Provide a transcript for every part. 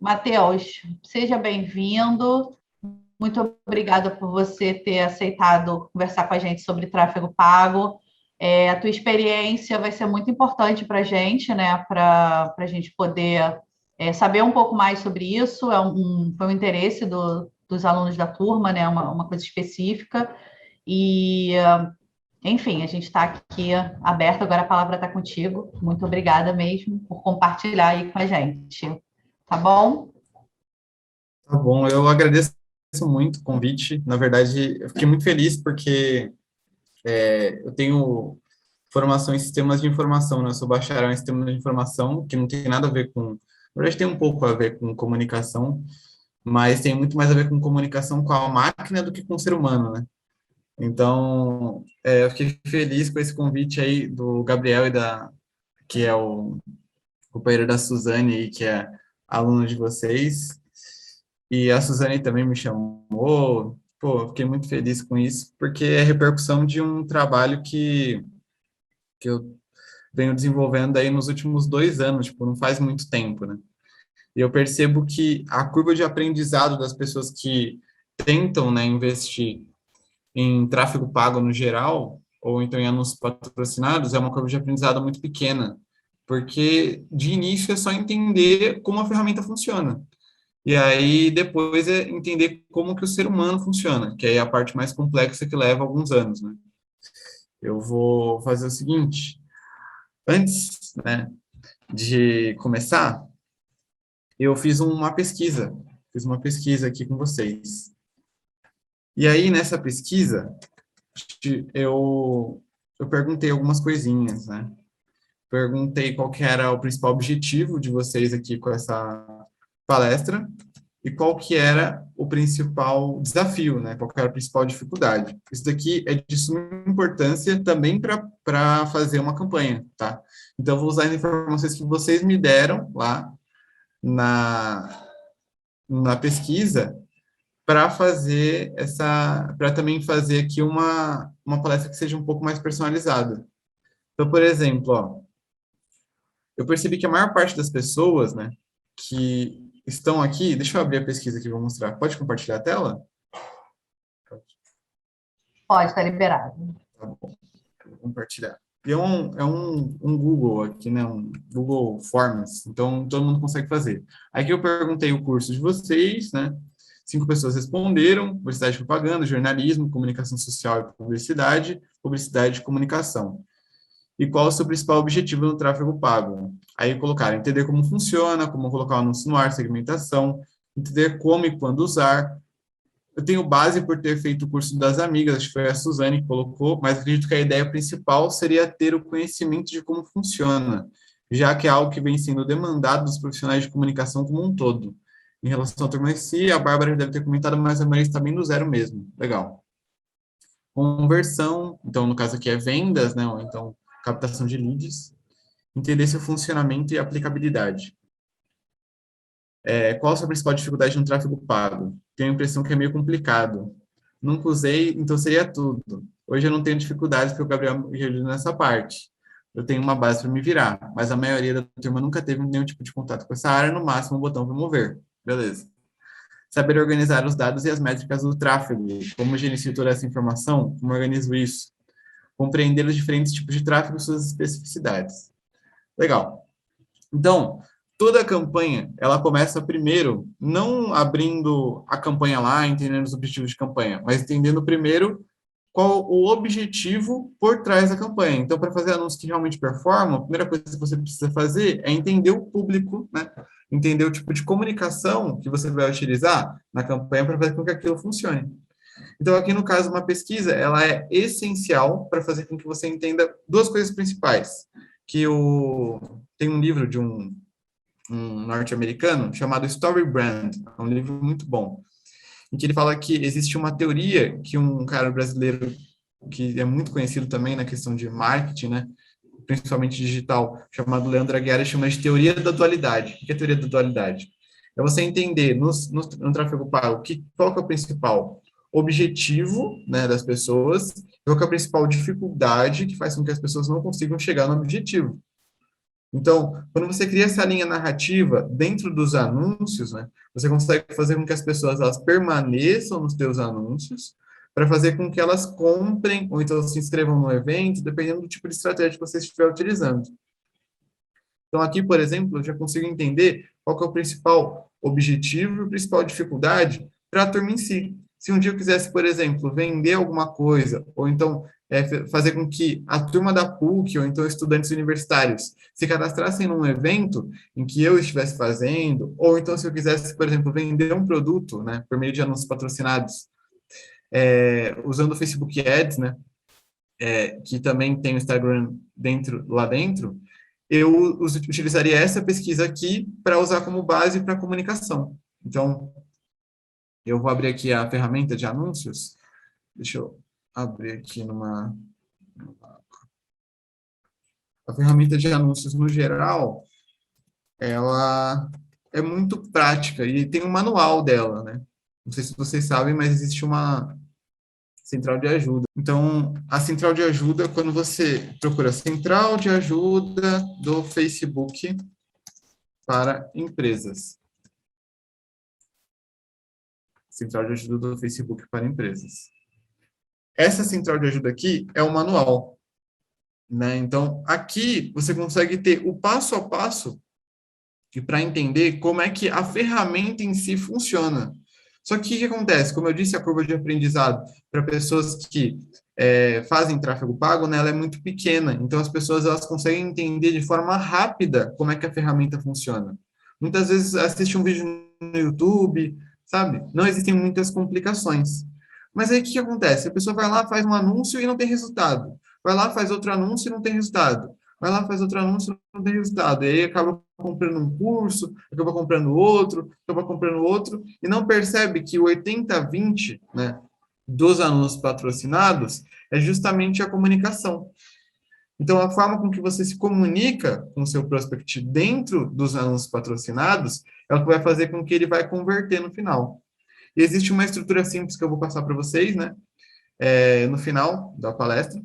Matheus, seja bem-vindo. Muito obrigada por você ter aceitado conversar com a gente sobre tráfego pago. A tua experiência vai ser muito importante para a gente, né? Para a gente poder saber um pouco mais sobre isso. Foi um interesse dos alunos da turma, né? Uma coisa específica. E, enfim, a gente está aqui aberto. Agora a palavra está contigo. Muito obrigada mesmo por compartilhar aí com a gente. Tá bom? Tá bom, eu agradeço muito o convite. Na verdade, eu fiquei muito feliz porque eu tenho formação em sistemas de informação, né? Eu sou bacharel em sistemas de informação, que não tem nada a ver com. Na verdade, tem um pouco a ver com comunicação, mas tem muito mais a ver com comunicação com a máquina do que com o ser humano, né? Então, eu fiquei feliz com esse convite aí do Gabriel que é o companheiro da Suzane aí, que é aluno de vocês. E a Suzane também me chamou. Pô, eu fiquei muito feliz com isso, porque é repercussão de um trabalho que eu venho desenvolvendo aí nos últimos 2 anos, tipo, não faz muito tempo, né? E eu percebo que a curva de aprendizado das pessoas que tentam, né, investir em tráfego pago no geral, ou então em anúncios patrocinados, é uma curva de aprendizado muito pequena, porque de início é só entender como a ferramenta funciona. E aí depois é entender como que o ser humano funciona, que aí é a parte mais complexa que leva alguns anos, né? Eu vou fazer o seguinte, antes, né, de começar, eu fiz uma pesquisa aqui com vocês. E aí nessa pesquisa, eu eu perguntei algumas coisinhas, né? Perguntei qual que era o principal objetivo de vocês aqui com essa palestra e qual que era o principal desafio, né? Qual que era a principal dificuldade. Isso daqui é de suma importância também para fazer uma campanha, tá? Então, eu vou usar as informações que vocês me deram lá na, na pesquisa para fazer para também fazer aqui uma palestra que seja um pouco mais personalizada. Então, por exemplo, ó, eu percebi que a maior parte das pessoas, né, que estão aqui, deixa eu abrir a pesquisa aqui, vou mostrar. Pode compartilhar a tela? Pode estar liberado. Tá bom, vou compartilhar. E é um Google aqui, né, um Google Forms, então todo mundo consegue fazer. Aqui eu perguntei o curso de vocês, né, 5 pessoas responderam, publicidade e propaganda, jornalismo, comunicação social e publicidade, publicidade e comunicação. E qual o seu principal objetivo no tráfego pago? Aí colocaram entender como funciona, como colocar o anúncio no ar, segmentação, entender como e quando usar. Eu tenho base por ter feito o curso das amigas, acho que foi a Suzane que colocou, mas acredito que a ideia principal seria ter o conhecimento de como funciona, já que é algo que vem sendo demandado dos profissionais de comunicação como um todo. Em relação à turma em si, a Bárbara deve ter comentado, mas a Maria está bem do zero mesmo. Legal. Conversão, então no caso aqui é vendas, né? Ou então captação de leads, entender seu funcionamento e aplicabilidade. Qual a sua principal dificuldade no tráfego pago? Tenho a impressão que é meio complicado. Nunca usei, então seria tudo. Hoje eu não tenho dificuldades porque o Gabriel me ajuda nessa parte. Eu tenho uma base para me virar, mas a maioria da turma nunca teve nenhum tipo de contato com essa área, no máximo um botão para mover. Beleza. Saber organizar os dados e as métricas do tráfego. Como gerencio toda essa informação? Como organizo isso? Compreender os diferentes tipos de tráfego e suas especificidades. Legal. Então, toda a campanha, ela começa primeiro, não abrindo a campanha lá, entendendo os objetivos de campanha, mas entendendo primeiro qual o objetivo por trás da campanha. Então, para fazer anúncios que realmente performam, a primeira coisa que você precisa fazer é entender o público, né? Entender o tipo de comunicação que você vai utilizar na campanha para fazer com que aquilo funcione. Então, aqui no caso, uma pesquisa, ela é essencial para fazer com que você entenda duas coisas principais. Tem um livro de um norte-americano chamado Story Brand, é um livro muito bom, em que ele fala que existe uma teoria que um cara brasileiro que é muito conhecido também na questão de marketing, né, principalmente digital, chamado Leandro Aguiar, chama de teoria da dualidade. O que é a teoria da dualidade? É você entender no tráfego pago qual que é o principal objetivo, né, das pessoas, qual que é a principal dificuldade que faz com que as pessoas não consigam chegar no objetivo. Então, quando você cria essa linha narrativa dentro dos anúncios, né, você consegue fazer com que as pessoas elas permaneçam nos teus anúncios, para fazer com que elas comprem, ou então se inscrevam no evento, dependendo do tipo de estratégia que você estiver utilizando. Então, aqui, por exemplo, eu já consigo entender qual que é o principal objetivo e a principal dificuldade para a turma em si. Se um dia eu quisesse, por exemplo, vender alguma coisa, ou então fazer com que a turma da PUC, ou então estudantes universitários, se cadastrassem num evento em que eu estivesse fazendo, ou então se eu quisesse, por exemplo, vender um produto, né, por meio de anúncios patrocinados, usando o Facebook Ads, né, que também tem o Instagram lá dentro, eu utilizaria essa pesquisa aqui para usar como base para comunicação. Então, eu vou abrir aqui a ferramenta de anúncios. Deixa eu abrir aqui a ferramenta de anúncios, no geral, ela é muito prática e tem um manual dela, né? Não sei se vocês sabem, mas existe uma central de ajuda. Então, a central de ajuda, quando você procura central de ajuda do Facebook para empresas. Central de ajuda do Facebook para empresas. Essa central de ajuda aqui é o manual, né? Então, aqui você consegue ter o passo a passo para entender como é que a ferramenta em si funciona. Só que o que acontece? Como eu disse, a curva de aprendizado para pessoas que fazem tráfego pago, né, ela é muito pequena. Então, as pessoas elas conseguem entender de forma rápida como é que a ferramenta funciona. Muitas vezes assiste um vídeo no YouTube, sabe? Não existem muitas complicações. Mas aí o que acontece? A pessoa vai lá, faz um anúncio e não tem resultado. Vai lá, faz outro anúncio e não tem resultado. Vai lá, faz outro anúncio e não tem resultado. E aí acaba comprando um curso, acaba comprando outro, acaba comprando outro, e não percebe que o 80-20, né, dos anúncios patrocinados é justamente a comunicação. Então, a forma com que você se comunica com o seu prospect dentro dos anúncios patrocinados é o que vai fazer com que ele vai converter no final. E existe uma estrutura simples que eu vou passar para vocês, né, no final da palestra,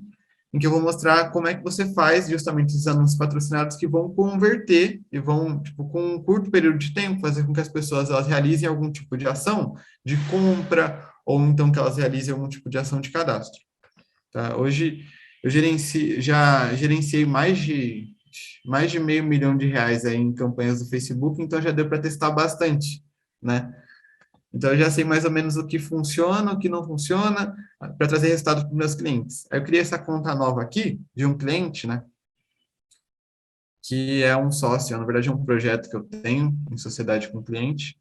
em que eu vou mostrar como é que você faz justamente esses anúncios patrocinados que vão converter e vão, tipo, com um curto período de tempo, fazer com que as pessoas elas realizem algum tipo de ação de compra ou então que elas realizem algum tipo de ação de cadastro. Tá? Hoje eu já gerenciei mais de R$ 500.000 aí em campanhas do Facebook, então já deu para testar bastante, né? Então, eu já sei mais ou menos o que funciona, o que não funciona, para trazer resultado para os meus clientes. Aí eu criei essa conta nova aqui, de um cliente, né? Que é um sócio, na verdade é um projeto que eu tenho em sociedade com o cliente.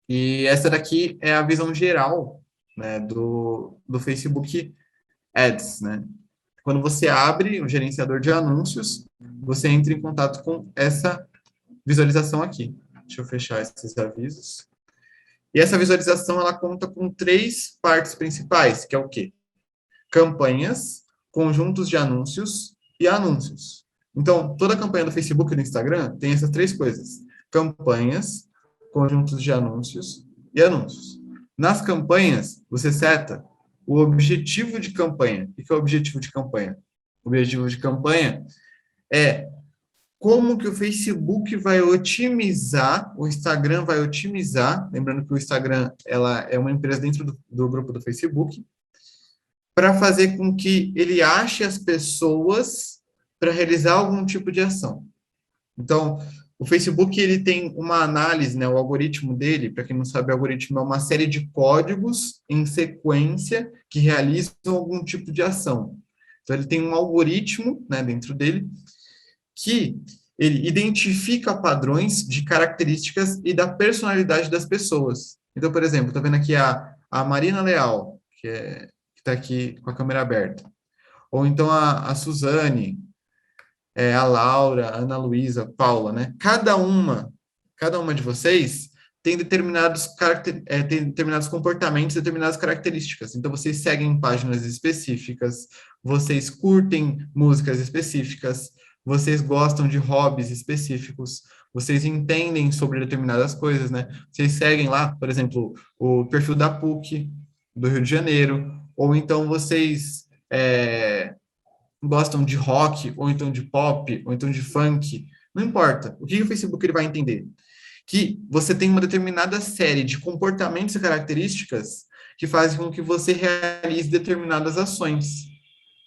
E essa daqui é a visão geral, né, do Facebook Ads, né? Quando você abre o gerenciador de anúncios, você entra em contato com essa visualização aqui. Deixa eu fechar esses avisos. E essa visualização, ela conta com 3 partes principais, que é o quê? Campanhas, conjuntos de anúncios e anúncios. Então, toda a campanha do Facebook e do Instagram tem essas 3 coisas. Campanhas, conjuntos de anúncios e anúncios. Nas campanhas, você seta o objetivo de campanha. O que é o objetivo de campanha? O objetivo de campanha é como que o Facebook vai otimizar, o Instagram vai otimizar, lembrando que o Instagram ela é uma empresa dentro do grupo do Facebook, para fazer com que ele ache as pessoas para realizar algum tipo de ação. Então, o Facebook ele tem uma análise, né, o algoritmo dele, para quem não sabe, o algoritmo é uma série de códigos em sequência que realizam algum tipo de ação. Então, ele tem um algoritmo, né, dentro dele que ele identifica padrões de características e da personalidade das pessoas. Então, por exemplo, estou vendo aqui a Marina Leal, que está aqui com a câmera aberta. Ou então a Suzane, a Laura, a Ana Luísa, a Paula, né? Cada uma de vocês tem tem determinados comportamentos, determinadas características. Então, vocês seguem páginas específicas, vocês curtem músicas específicas, vocês gostam de hobbies específicos, vocês entendem sobre determinadas coisas, né? Vocês seguem lá, por exemplo, o perfil da PUC, do Rio de Janeiro, ou então vocês gostam de rock, ou então de pop, ou então de funk, não importa. O que o Facebook ele vai entender? Que você tem uma determinada série de comportamentos e características que fazem com que você realize determinadas ações.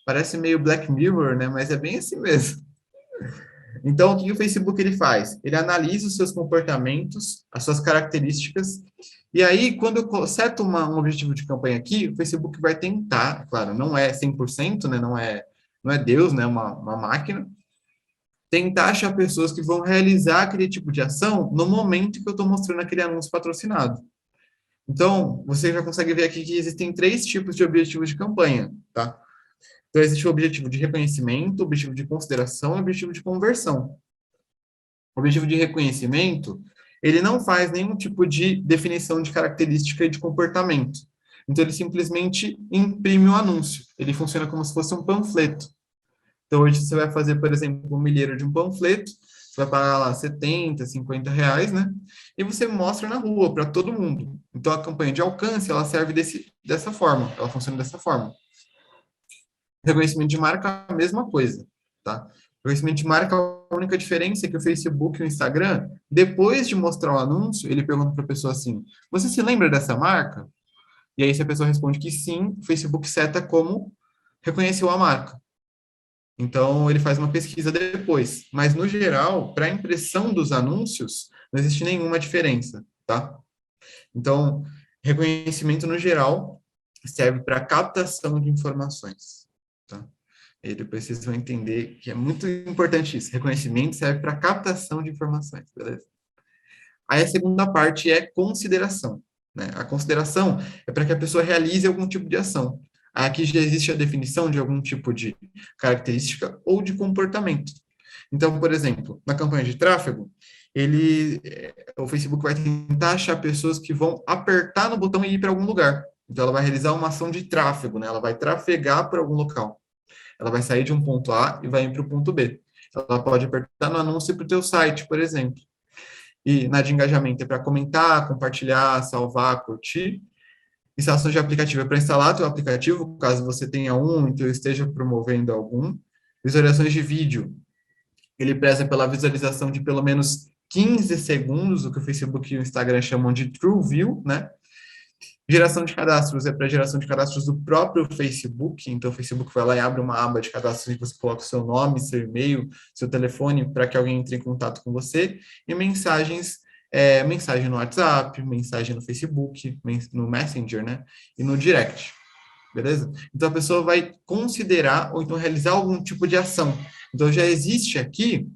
Parece meio Black Mirror, né? Mas é bem assim mesmo. Então, o que o Facebook ele faz? Ele analisa os seus comportamentos, as suas características, e aí, quando eu seto um objetivo de campanha aqui, o Facebook vai tentar, claro, não é 100%, né? Não é Deus, né? Uma máquina, tentar achar pessoas que vão realizar aquele tipo de ação no momento que eu estou mostrando aquele anúncio patrocinado. Então, você já consegue ver aqui que existem 3 tipos de objetivos de campanha, tá? Então, existe o objetivo de reconhecimento, o objetivo de consideração e o objetivo de conversão. O objetivo de reconhecimento, ele não faz nenhum tipo de definição de característica e de comportamento. Então, ele simplesmente imprime o anúncio. Ele funciona como se fosse um panfleto. Então, hoje você vai fazer, por exemplo, um milheiro de um panfleto, você vai pagar lá 70, 50 reais, né? E você mostra na rua para todo mundo. Então, a campanha de alcance, ela serve dessa forma, ela funciona dessa forma. Reconhecimento de marca, a mesma coisa, tá? Reconhecimento de marca, a única diferença é que o Facebook e o Instagram, depois de mostrar o anúncio, ele pergunta para a pessoa assim, você se lembra dessa marca? E aí, se a pessoa responde que sim, o Facebook seta como reconheceu a marca. Então, ele faz uma pesquisa depois. Mas, no geral, para a impressão dos anúncios, não existe nenhuma diferença, tá? Então, reconhecimento, no geral, serve para captação de informações, tá? E depois vocês vão entender que é muito importante isso. Reconhecimento serve para captação de informações, beleza? Aí a segunda parte é consideração, né? A consideração é para que a pessoa realize algum tipo de ação. Aqui já existe a definição de algum tipo de característica ou de comportamento. Então, por exemplo, na campanha de tráfego, o Facebook vai tentar achar pessoas que vão apertar no botão e ir para algum lugar. Então, ela vai realizar uma ação de tráfego, né? Ela vai trafegar para algum local. Ela vai sair de um ponto A e vai ir para o ponto B. Ela pode apertar no anúncio para o teu site, por exemplo. E na de engajamento é para comentar, compartilhar, salvar, curtir. Instalação de aplicativo é para instalar teu aplicativo, caso você tenha um, então esteja promovendo algum. Visualizações de vídeo. Ele preza pela visualização de pelo menos 15 segundos, o que o Facebook e o Instagram chamam de True View, né? Geração de cadastros é para geração de cadastros do próprio Facebook, então o Facebook vai lá e abre uma aba de cadastros e você coloca o seu nome, seu e-mail, seu telefone para que alguém entre em contato com você, e mensagens, mensagem no WhatsApp, mensagem no Facebook, no Messenger, né, e no Direct, beleza? Então a pessoa vai considerar ou então realizar algum tipo de ação. Então já existe aqui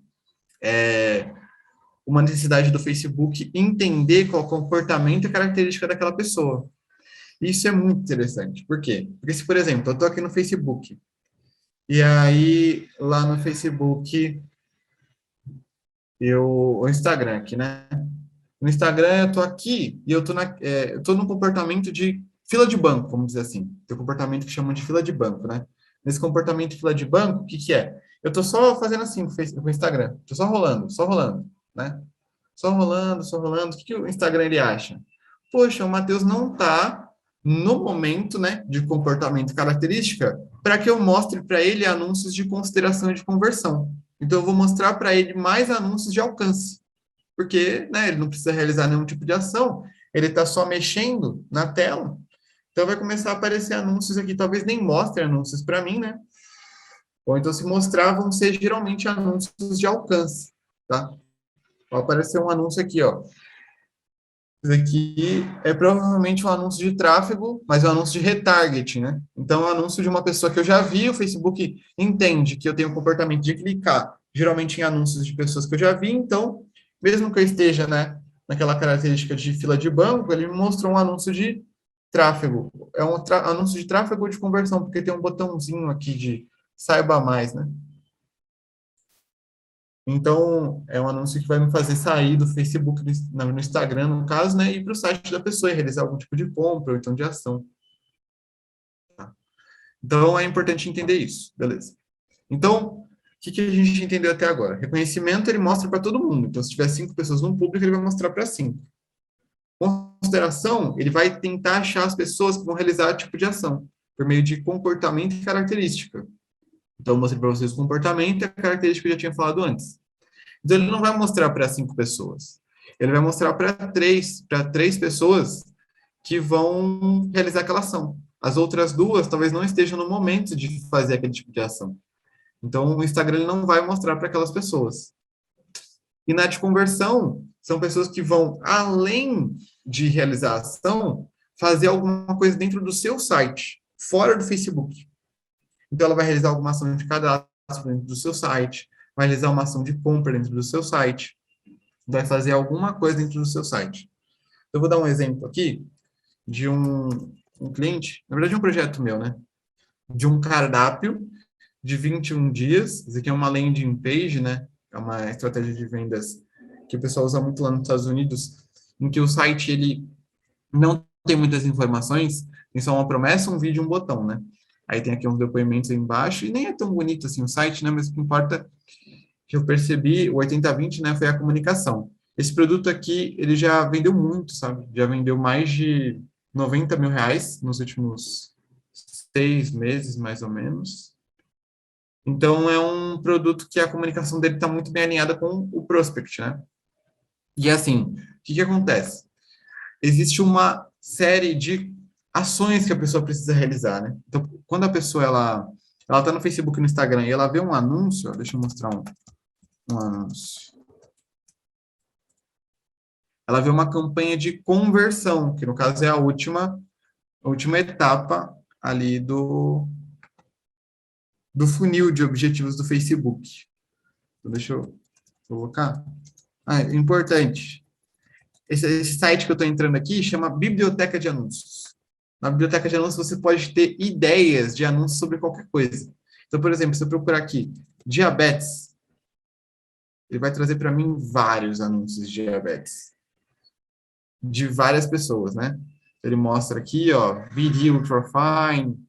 uma necessidade do Facebook entender qual é o comportamento e característica daquela pessoa. Isso é muito interessante. Por quê? Porque se, por exemplo, eu estou aqui no Facebook, e aí lá no Facebook, o Instagram aqui, né? No Instagram eu estou aqui e eu tô num comportamento de fila de banco, vamos dizer assim. Tem um comportamento que chamam de fila de banco, né? Nesse comportamento de fila de banco, o que que é? Eu estou só fazendo assim com o Instagram. Estou só rolando, né? Só rolando, só rolando. O que que o Instagram ele acha? Poxa, o Matheus não está no momento, né, de comportamento e característica, para que eu mostre para ele anúncios de consideração e de conversão. Então, eu vou mostrar para ele mais anúncios de alcance, porque, né, ele não precisa realizar nenhum tipo de ação, ele está só mexendo na tela, então vai começar a aparecer anúncios aqui, talvez nem mostre anúncios para mim, né? Ou então, se mostrar, vão ser geralmente anúncios de alcance, tá? Vai aparecer um anúncio aqui, ó. Isso aqui é provavelmente um anúncio de tráfego, mas é um anúncio de retargeting, né? Então, é um anúncio de uma pessoa que eu já vi, o Facebook entende que eu tenho o comportamento de clicar, geralmente em anúncios de pessoas que eu já vi, então, mesmo que eu esteja, né, naquela característica de fila de banco, ele me mostrou um anúncio de tráfego. É um anúncio de tráfego de conversão, porque tem um botãozinho aqui de saiba mais, né? Então, é um anúncio que vai me fazer sair do Facebook, no Instagram, no caso, né, e ir para o site da pessoa e realizar algum tipo de compra ou então de ação. Tá? Então, é importante entender isso, beleza? Então, o que a gente entendeu até agora? Reconhecimento, ele mostra para todo mundo. Então, se tiver 5 pessoas no público, ele vai mostrar para 5. Consideração, ele vai tentar achar as pessoas que vão realizar tipo de ação, por meio de comportamento e característica. Então, eu mostrei para vocês o comportamento e a característica que eu já tinha falado antes. Então, ele não vai mostrar para 5 pessoas. Ele vai mostrar para três pessoas que vão realizar aquela ação. As outras duas talvez não estejam no momento de fazer aquele tipo de ação. Então, o Instagram ele não vai mostrar para aquelas pessoas. E na de conversão, são pessoas que vão, além de realizar a ação, fazer alguma coisa dentro do seu site, fora do Facebook. Então, ela vai realizar alguma ação de cadastro dentro do seu site, vai realizar uma ação de compra dentro do seu site, vai fazer alguma coisa dentro do seu site. Eu vou dar um exemplo aqui de um cliente, na verdade, um projeto meu, né? De um cardápio de 21 dias. Isso aqui é uma landing page, né? É uma estratégia de vendas que o pessoal usa muito lá nos Estados Unidos, em que o site ele não tem muitas informações, tem só uma promessa, um vídeo e um botão, né? Aí tem aqui uns depoimentos aí embaixo, e nem é tão bonito assim o site, né? Mas o que importa, que eu percebi, o 80/20, né, foi a comunicação. Esse produto aqui, ele já vendeu muito, sabe? Já vendeu mais de 90 mil reais nos últimos 6 meses, mais ou menos. Então, é um produto que a comunicação dele está muito bem alinhada com o prospect, né? E assim, o que acontece? Existe uma série de ações que a pessoa precisa realizar, né? Então, quando a pessoa, ela tá no Facebook e no Instagram e ela vê um anúncio, ó, deixa eu mostrar um anúncio. Ela vê uma campanha de conversão, que no caso é a última etapa ali do funil de objetivos do Facebook. Então, deixa eu colocar. É importante. Esse site que eu estou entrando aqui chama Biblioteca de Anúncios. Na Biblioteca de Anúncios você pode ter ideias de anúncios sobre qualquer coisa. Então, por exemplo, se eu procurar aqui diabetes, ele vai trazer para mim vários anúncios de diabetes. De várias pessoas, né? Ele mostra aqui, ó, BD Ultrafine,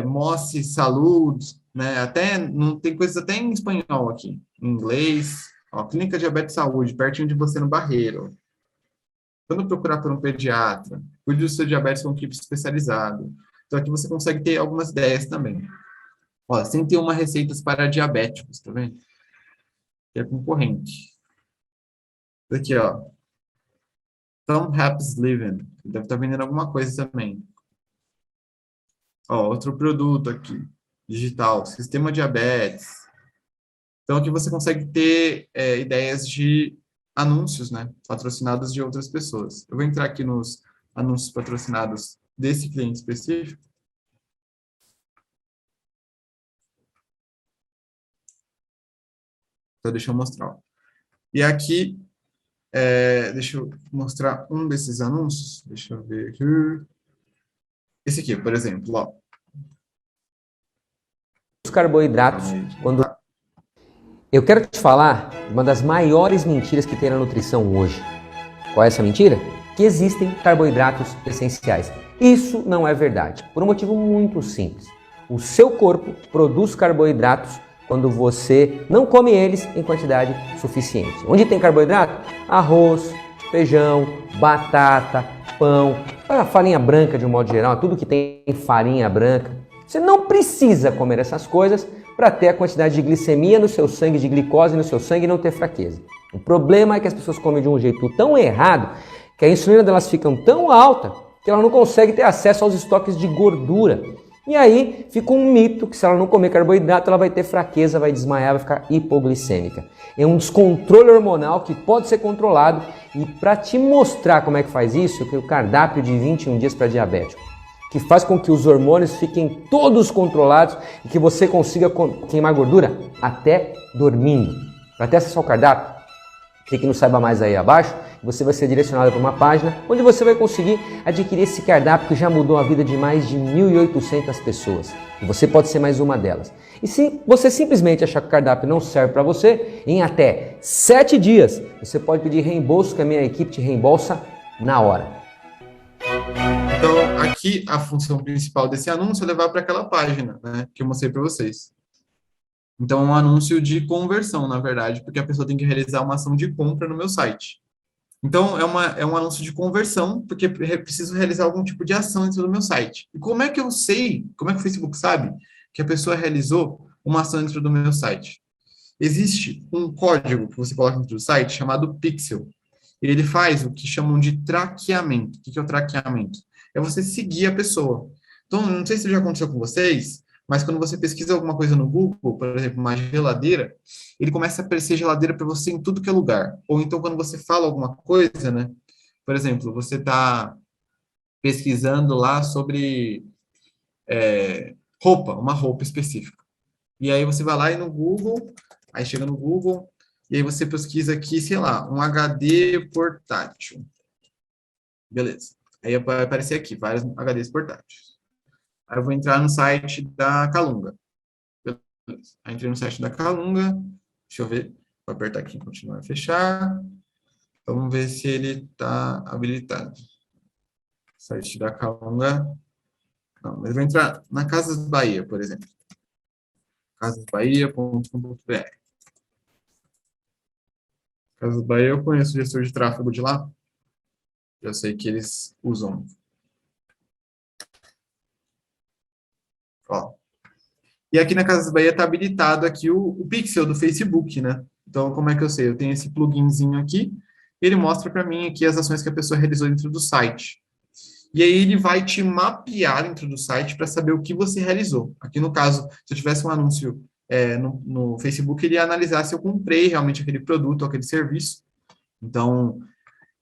Mosse Salud, né? Até, não tem coisas até em espanhol aqui, em inglês. Ó, Clínica Diabetes Saúde, pertinho de você no Barreiro. Quando procurar por um pediatra, cuide do seu diabetes com equipe especializada. Então, aqui você consegue ter algumas ideias também. Ó, 101 receitas para diabéticos, tá vendo? Que é concorrente. Aqui, ó. Tom Haps Living. Deve estar vendendo alguma coisa também. Ó, outro produto aqui. Digital. Sistema diabetes. Então, aqui você consegue ter ideias de anúncios, né? Patrocinados de outras pessoas. Eu vou entrar aqui nos anúncios patrocinados desse cliente específico. Então, deixa eu mostrar. Ó. E aqui, deixa eu mostrar um desses anúncios. Deixa eu ver aqui. Esse aqui, por exemplo, ó. Os carboidratos, quando... Eu quero te falar uma das maiores mentiras que tem na nutrição hoje. Qual é essa mentira? Que existem carboidratos essenciais. Isso não é verdade, por um motivo muito simples. O seu corpo produz carboidratos quando você não come eles em quantidade suficiente. Onde tem carboidrato? Arroz, feijão, batata, pão, a farinha branca de um modo geral, tudo que tem farinha branca. Você não precisa comer essas coisas para ter a quantidade de glicemia no seu sangue, de glicose no seu sangue e não ter fraqueza. O problema é que as pessoas comem de um jeito tão errado que a insulina delas fica tão alta que ela não consegue ter acesso aos estoques de gordura. E aí fica um mito que se ela não comer carboidrato, ela vai ter fraqueza, vai desmaiar, vai ficar hipoglicêmica. É um descontrole hormonal que pode ser controlado e para te mostrar como é que faz isso, eu tenho o cardápio de 21 dias para diabético, que faz com que os hormônios fiquem todos controlados e que você consiga queimar gordura até dormindo. Para ter acesso ao cardápio, clique no Saiba Mais aí abaixo, você vai ser direcionado para uma página onde você vai conseguir adquirir esse cardápio que já mudou a vida de mais de 1.800 pessoas. E você pode ser mais uma delas. E se você simplesmente achar que o cardápio não serve para você, em até 7 dias, você pode pedir reembolso que a minha equipe te reembolsa na hora. Então, aqui a função principal desse anúncio é levar para aquela página, né, que eu mostrei para vocês. Então, é um anúncio de conversão, na verdade, porque a pessoa tem que realizar uma ação de compra no meu site. Então, é um anúncio de conversão, porque eu preciso realizar algum tipo de ação dentro do meu site. E como é que eu sei, como é que o Facebook sabe que a pessoa realizou uma ação dentro do meu site? Existe um código que você coloca dentro do site chamado Pixel. Ele faz o que chamam de traqueamento. O que é o traqueamento? É você seguir a pessoa. Então, não sei se já aconteceu com vocês, mas quando você pesquisa alguma coisa no Google, por exemplo, uma geladeira, ele começa a aparecer geladeira para você em tudo que é lugar. Ou então, quando você fala alguma coisa, né? Por exemplo, você está pesquisando lá sobre roupa, uma roupa específica. E aí você vai lá e no Google, aí chega no Google, e aí você pesquisa aqui, sei lá, um HD portátil. Beleza. Aí vai aparecer aqui, vários HDs portáteis. Aí eu vou entrar no site da Calunga. Beleza. Aí entrei no site da Calunga. Deixa eu ver. Vou apertar aqui em continuar a fechar. Vamos ver se ele está habilitado. Site da Calunga. Não, mas eu vou entrar na Casas Bahia, por exemplo. casasbahia.com.br. Casas Bahia, eu conheço o gestor de tráfego de lá. Eu sei que eles usam. Ó. E aqui na Casas Bahia está habilitado aqui o Pixel do Facebook, né? Então, como é que eu sei? Eu tenho esse pluginzinho aqui, ele mostra para mim aqui as ações que a pessoa realizou dentro do site. E aí ele vai te mapear dentro do site para saber o que você realizou. Aqui no caso, se eu tivesse um anúncio no Facebook, ele ia analisar se eu comprei realmente aquele produto ou aquele serviço. Então,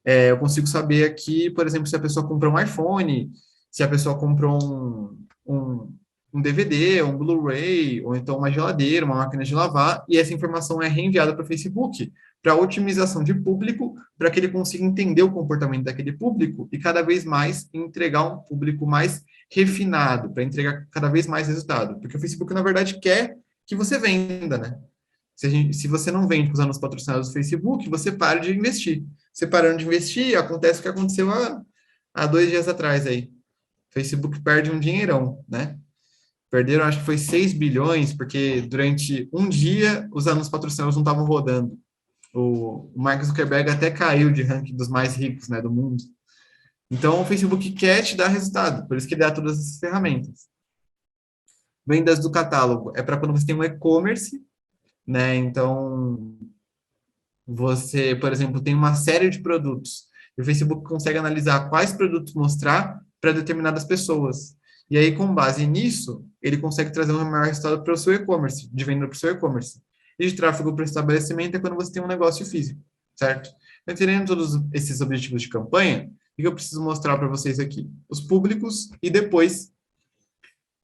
eu consigo saber aqui, por exemplo, se a pessoa comprou um iPhone, se a pessoa comprou um DVD, um Blu-ray, ou então uma geladeira, uma máquina de lavar, e essa informação é reenviada para o Facebook, para otimização de público, para que ele consiga entender o comportamento daquele público e cada vez mais entregar um público mais refinado, para entregar cada vez mais resultado. Porque o Facebook, na verdade, quer que você venda, né? Se você não vende com os anúncios patrocinados do Facebook, você para de investir. Você parando de investir, acontece o que aconteceu há 2 dias atrás aí. O Facebook perde um dinheirão, né? Perderam, acho que foi 6 bilhões, porque durante um dia os anúncios patrocinados não estavam rodando. O Mark Zuckerberg até caiu de ranking dos mais ricos, né, do mundo. Então, o Facebook quer te dar resultado, por isso que ele dá todas essas ferramentas. Vendas do catálogo é para quando você tem um e-commerce, né? Então, você, por exemplo, tem uma série de produtos. E o Facebook consegue analisar quais produtos mostrar para determinadas pessoas. E aí, com base nisso, ele consegue trazer um maior resultado para o seu e-commerce, de venda para o seu e-commerce. E de tráfego para o estabelecimento é quando você tem um negócio físico, certo? Então, entendendo todos esses objetivos de campanha, o que eu preciso mostrar para vocês aqui? Os públicos e depois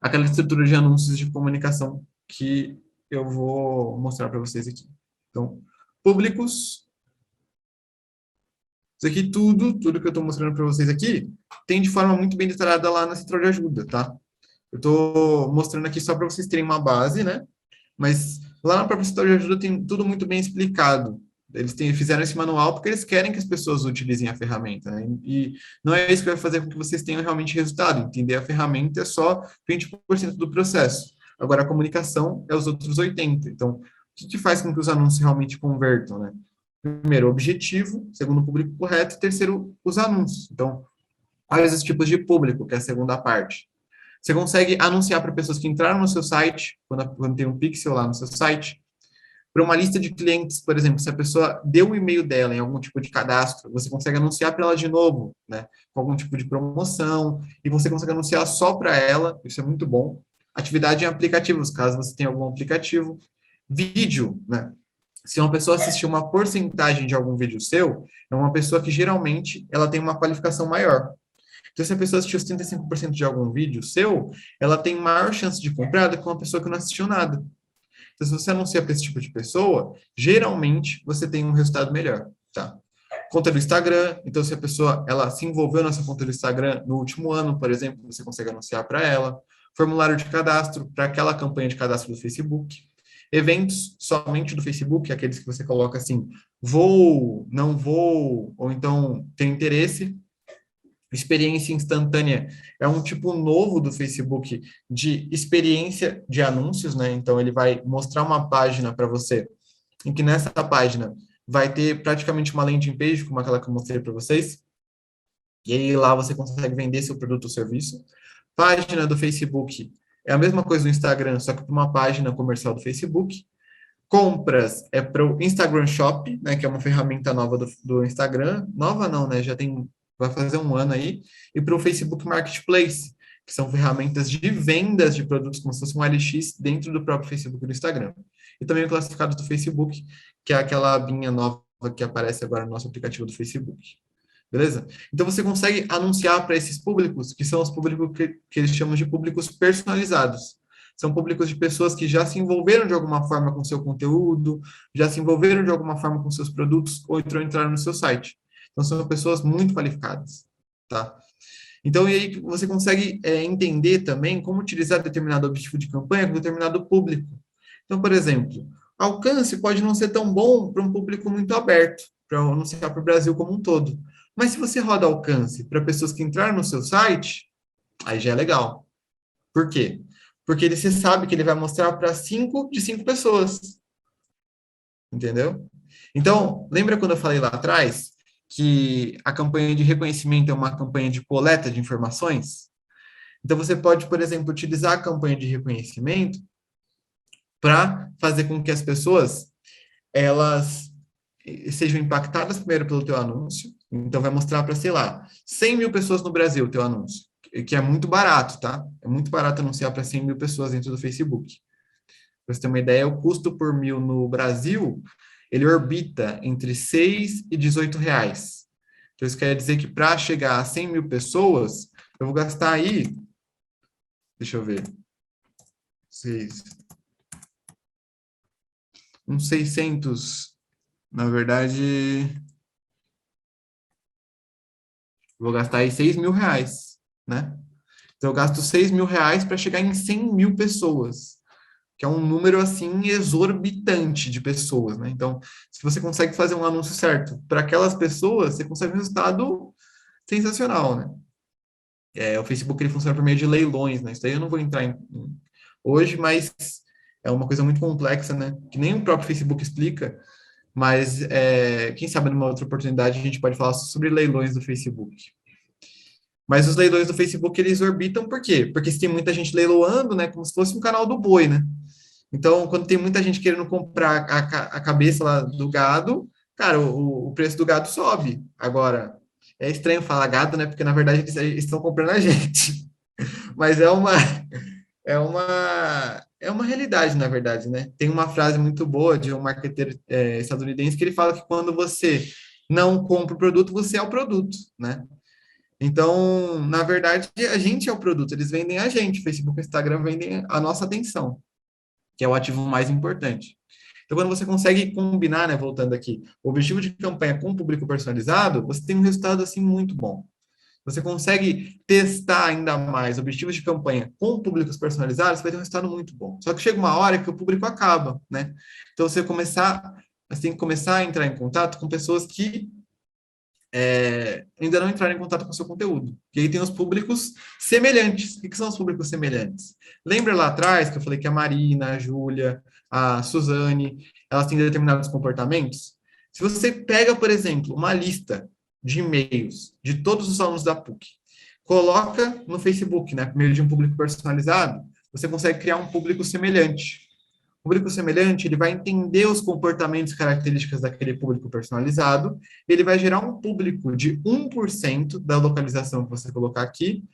aquela estrutura de anúncios de comunicação que eu vou mostrar para vocês aqui. Então, públicos. Isso aqui, tudo que eu estou mostrando para vocês aqui, tem de forma muito bem detalhada lá na central de ajuda, tá? Eu estou mostrando aqui só para vocês terem uma base, né? Mas lá na própria central de ajuda tem tudo muito bem explicado. Eles fizeram esse manual porque eles querem que as pessoas utilizem a ferramenta, né? E não é isso que vai fazer com que vocês tenham realmente resultado. Entender a ferramenta é só 20% do processo. Agora, a comunicação é os outros 80%. Então, o que faz com que os anúncios realmente convertam, né? Primeiro, o objetivo, segundo, o público correto, e terceiro, os anúncios. Então, quais os tipos de público, que é a segunda parte. Você consegue anunciar para pessoas que entraram no seu site, quando tem um pixel lá no seu site, para uma lista de clientes, por exemplo, se a pessoa deu o e-mail dela em algum tipo de cadastro, você consegue anunciar para ela de novo, né, com algum tipo de promoção, e você consegue anunciar só para ela, isso é muito bom. Atividade em aplicativos, caso você tenha algum aplicativo. Vídeo, né, se uma pessoa assistir uma porcentagem de algum vídeo seu, é uma pessoa que geralmente ela tem uma qualificação maior. Então, se a pessoa assistiu 35% de algum vídeo seu, ela tem maior chance de comprar do que uma pessoa que não assistiu nada. Então, se você anuncia para esse tipo de pessoa, geralmente você tem um resultado melhor, tá? Conta do Instagram, então se a pessoa ela se envolveu nessa conta do Instagram no último ano, por exemplo, você consegue anunciar para ela. Formulário de cadastro para aquela campanha de cadastro do Facebook. Eventos somente do Facebook, aqueles que você coloca assim, vou, não vou, ou então tem interesse. Experiência instantânea é um tipo novo do Facebook de experiência de anúncios, né? Então, ele vai mostrar uma página para você, em que nessa página vai ter praticamente uma landing page, como aquela que eu mostrei para vocês, e aí lá você consegue vender seu produto ou serviço. Página do Facebook é a mesma coisa do Instagram, só que para uma página comercial do Facebook. Compras é para o Instagram Shop, né, que é uma ferramenta nova do Instagram. Nova não, né? Vai fazer um ano aí. E para o Facebook Marketplace, que são ferramentas de vendas de produtos, como se fosse um LX dentro do próprio Facebook e do Instagram. E também o classificado do Facebook, que é aquela abinha nova que aparece agora no nosso aplicativo do Facebook. Beleza? Então você consegue anunciar para esses públicos, que são os públicos que eles chamam de públicos personalizados. São públicos de pessoas que já se envolveram de alguma forma com seu conteúdo, já se envolveram de alguma forma com seus produtos, ou entraram no seu site. Então, são pessoas muito qualificadas, tá? Então, e aí você consegue entender também como utilizar determinado objetivo de campanha com determinado público. Então, por exemplo, alcance pode não ser tão bom para um público muito aberto, para anunciar para o Brasil como um todo. Mas se você roda alcance para pessoas que entraram no seu site, aí já é legal. Por quê? Porque você sabe que ele vai mostrar para 5 de 5 pessoas. Entendeu? Então, lembra quando eu falei lá atrás que a campanha de reconhecimento é uma campanha de coleta de informações? Então, você pode, por exemplo, utilizar a campanha de reconhecimento para fazer com que as pessoas elas sejam impactadas primeiro pelo teu anúncio. Então, vai mostrar para, sei lá, 100 mil pessoas no Brasil o teu anúncio, que é muito barato, tá? É muito barato anunciar para 100 mil pessoas dentro do Facebook. Para você ter uma ideia, o custo por mil no Brasil, ele orbita entre 6 e 18 reais. Então, isso quer dizer que para chegar a 100 mil pessoas, eu vou gastar aí, deixa eu ver, uns 600, na verdade, vou gastar aí 6 mil reais, né? Então, eu gasto 6 mil reais para chegar em 100 mil pessoas, que é um número, assim, exorbitante de pessoas, né? Então, se você consegue fazer um anúncio certo para aquelas pessoas, você consegue um resultado sensacional, né? O Facebook, ele funciona por meio de leilões, né? Isso daí eu não vou entrar hoje, mas é uma coisa muito complexa, né? Que nem o próprio Facebook explica, mas quem sabe numa outra oportunidade a gente pode falar sobre leilões do Facebook. Mas os leilões do Facebook, eles orbitam por quê? Porque se tem muita gente leiloando, né? Como se fosse um canal do boi, né? Então, quando tem muita gente querendo comprar a cabeça lá do gado, cara, o preço do gado sobe. Agora, é estranho falar gado, né? Porque, na verdade, eles estão comprando a gente. Mas é uma realidade, na verdade, né? Tem uma frase muito boa de um marqueteiro estadunidense que ele fala que quando você não compra o produto, você é o produto, né? Então, na verdade, a gente é o produto, eles vendem a gente. Facebook e Instagram vendem a nossa atenção, que é o ativo mais importante. Então, quando você consegue combinar, né, voltando aqui, o objetivo de campanha com o público personalizado, você tem um resultado, assim, muito bom. Você consegue testar ainda mais objetivos de campanha com públicos personalizados, você vai ter um resultado muito bom. Só que chega uma hora que o público acaba, né? Então, você tem que começar a entrar em contato com pessoas que ainda não entraram em contato com o seu conteúdo. E aí tem os públicos semelhantes. O que são os públicos semelhantes? Lembra lá atrás que eu falei que a Marina, a Júlia, a Suzane, elas têm determinados comportamentos? Se você pega, por exemplo, uma lista de e-mails de todos os alunos da PUC, coloca no Facebook, né, por meio de um público personalizado, você consegue criar um público semelhante. O público semelhante, ele vai entender os comportamentos e características daquele público personalizado, ele vai gerar um público de 1% da localização que você colocar aqui,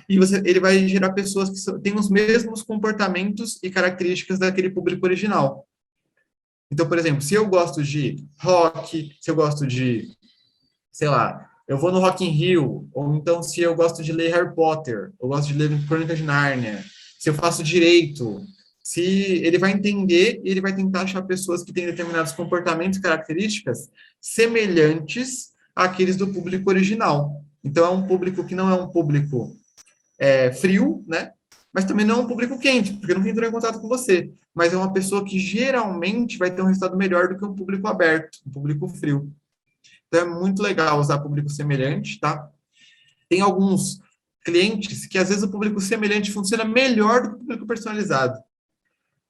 e ele vai gerar pessoas que têm os mesmos comportamentos e características daquele público original. Então, por exemplo, se eu gosto de rock, se eu gosto de, sei lá, eu vou no Rock in Rio, ou então se eu gosto de ler Harry Potter, eu gosto de ler Crônica de Nárnia, se eu faço direito, se ele vai entender e ele vai tentar achar pessoas que têm determinados comportamentos e características semelhantes àqueles do público original. Então, é um público que não é um público frio, né? Mas também não é um público quente, porque não entrou em contato com você. Mas é uma pessoa que geralmente vai ter um resultado melhor do que um público aberto, um público frio. Então, é muito legal usar público semelhante, tá? Tem alguns clientes que, às vezes, o público semelhante funciona melhor do que o público personalizado.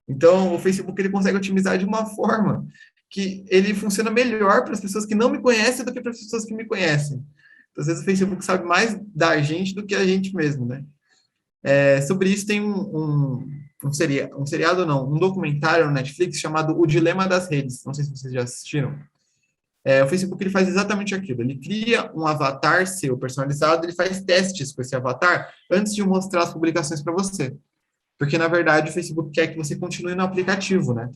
Então, o Facebook, ele consegue otimizar de uma forma que ele funciona melhor para as pessoas que não me conhecem do que para as pessoas que me conhecem. Então, às vezes o Facebook sabe mais da gente do que a gente mesmo, né? Sobre isso tem um seriado, não, um documentário no Netflix chamado O Dilema das Redes. Não sei se vocês já assistiram. O Facebook ele faz exatamente aquilo. Ele cria um avatar seu personalizado, ele faz testes com esse avatar antes de mostrar as publicações para você. Porque, na verdade, o Facebook quer que você continue no aplicativo, né?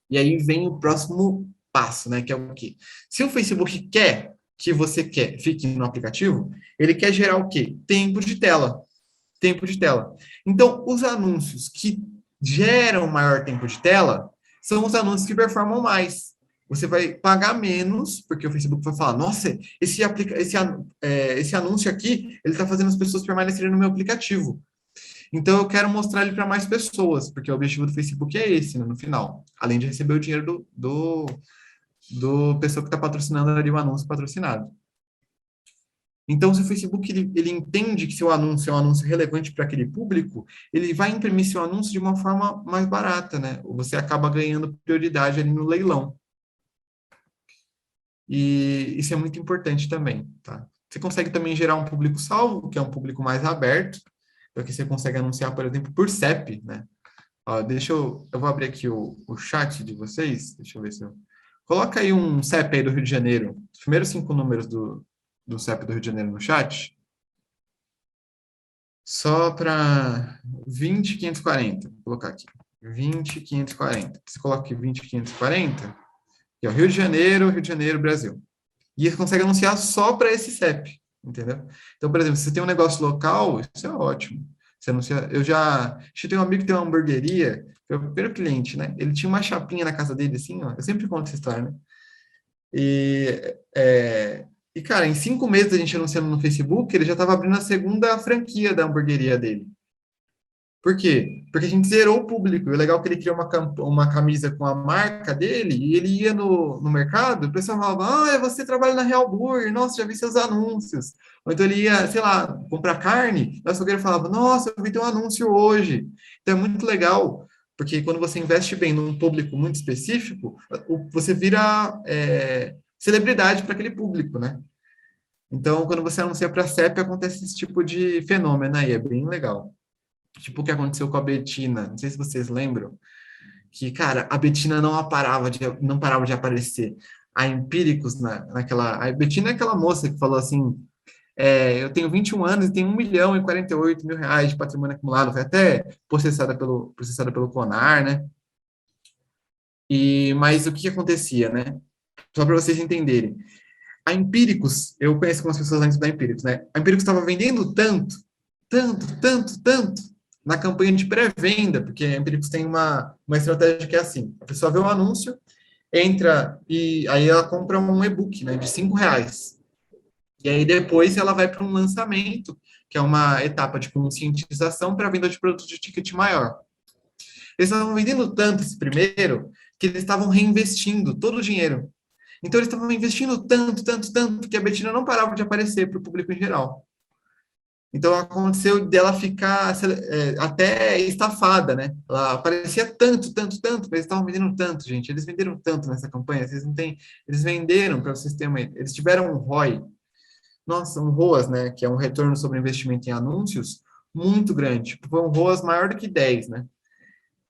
E aí vem o próximo passo, né? Que é o quê? Se o Facebook quer que você fique no aplicativo, ele quer gerar o quê? Tempo de tela. Tempo de tela. Então, os anúncios que geram maior tempo de tela são os anúncios que performam mais. Você vai pagar menos, porque o Facebook vai falar, nossa, esse anúncio aqui, ele está fazendo as pessoas permanecerem no meu aplicativo. Então, eu quero mostrar ele para mais pessoas, porque o objetivo do Facebook é esse, né, no final. Além de receber o dinheiro do pessoa que está patrocinando ali o anúncio patrocinado. Então, se o Facebook ele entende que seu anúncio é um anúncio relevante para aquele público, ele vai imprimir seu anúncio de uma forma mais barata, né? Você acaba ganhando prioridade ali no leilão. E isso é muito importante também, tá? Você consegue também gerar um público salvo, que é um público mais aberto, porque você consegue anunciar, por exemplo, por CEP, né? Ó, eu vou abrir aqui o chat de vocês, deixa eu ver se eu... Coloca aí um CEP aí do Rio de Janeiro, os primeiros 5 números do CEP do Rio de Janeiro no chat, só para 20.540, vou colocar aqui, 20.540. Você coloca aqui 20.540, que é o Rio de Janeiro, Brasil. E você consegue anunciar só para esse CEP, entendeu? Então, por exemplo, se você tem um negócio local, isso é ótimo. Você anuncia, eu tenho um amigo que tem uma hamburgueria, foi o primeiro cliente, né? Ele tinha uma chapinha na casa dele, assim, ó, eu sempre conto essa história, né? E, cara, em 5 meses a gente anunciando no Facebook, ele já estava abrindo a segunda franquia da hamburgueria dele. Por quê? Porque a gente zerou o público. E o legal é que ele criou uma camisa com a marca dele, e ele ia no mercado, o pessoal falava, você trabalha na Real Burger, nossa, já vi seus anúncios. Ou então ele ia, sei lá, comprar carne, o açougueiro falava, nossa, eu vi teu anúncio hoje. Então é muito legal, porque quando você investe bem num público muito específico, você vira celebridade para aquele público, né? Então, quando você anuncia para a CEP, acontece esse tipo de fenômeno aí, é bem legal. Tipo o que aconteceu com a Betina, não sei se vocês lembram, que, cara, a Betina não parava de aparecer. A Empíricos, a Betina é aquela moça que falou assim, eu tenho 21 anos e tenho 1.048.000 reais de patrimônio acumulado, foi até processada pelo CONAR, né? Mas o que acontecia, né? Só para vocês entenderem. A Empíricos, eu conheço algumas pessoas antes da Empíricos, né? A Empíricos estava vendendo tanto, na campanha de pré-venda, porque a Empíricos tem uma estratégia que é assim, a pessoa vê um anúncio, entra e aí ela compra um e-book, né, de R$5. E aí depois ela vai para um lançamento, que é uma etapa de conscientização para a venda de produtos de ticket maior. Eles estavam vendendo tanto esse primeiro, que eles estavam reinvestindo todo o dinheiro. Então eles estavam investindo tanto, que a Betina não parava de aparecer para o público em geral. Então, aconteceu dela ficar até estafada, né? Ela aparecia tanto, mas eles estavam vendendo tanto, gente. Eles venderam tanto nessa campanha, vocês não têm... Eles venderam, para vocês terem uma... Eles tiveram um ROI, nossa, um ROAS, né? Que é um retorno sobre investimento em anúncios, muito grande. Tipo, foi um ROAS maior do que 10, né?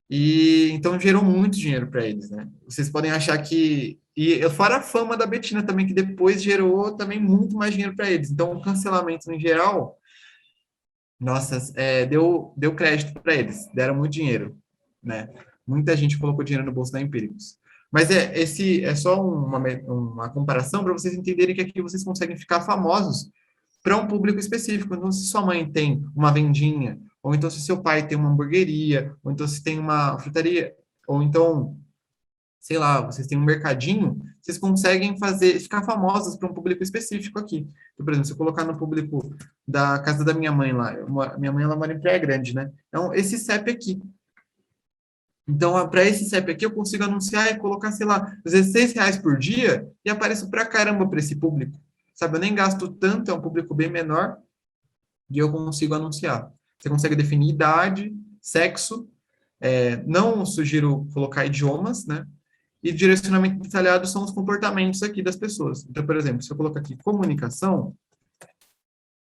E então gerou muito dinheiro para eles, né? Vocês podem achar que... E fora a fama da Betina também, que depois gerou também muito mais dinheiro para eles. Então, o cancelamento, em geral... Nossa, deu crédito para eles, deram muito dinheiro, né? Muita gente colocou dinheiro no bolso da Empíricos. Mas esse é só uma comparação para vocês entenderem que aqui vocês conseguem ficar famosos para um público específico. Então, se sua mãe tem uma vendinha, ou então se seu pai tem uma hamburgueria, ou então se tem uma frutaria, ou então, sei lá, vocês têm um mercadinho, vocês conseguem ficar famosos para um público específico aqui. Então, por exemplo, se eu colocar no público da casa da minha mãe lá, minha mãe ela mora em Praia Grande, né? Então, esse CEP aqui. Então, para esse CEP aqui, eu consigo anunciar e colocar, sei lá, R$16 por dia e apareço pra caramba para esse público. Sabe, eu nem gasto tanto, é um público bem menor e eu consigo anunciar. Você consegue definir idade, sexo, não sugiro colocar idiomas, né? E direcionamento detalhado são os comportamentos aqui das pessoas. Então, por exemplo, se eu colocar aqui comunicação,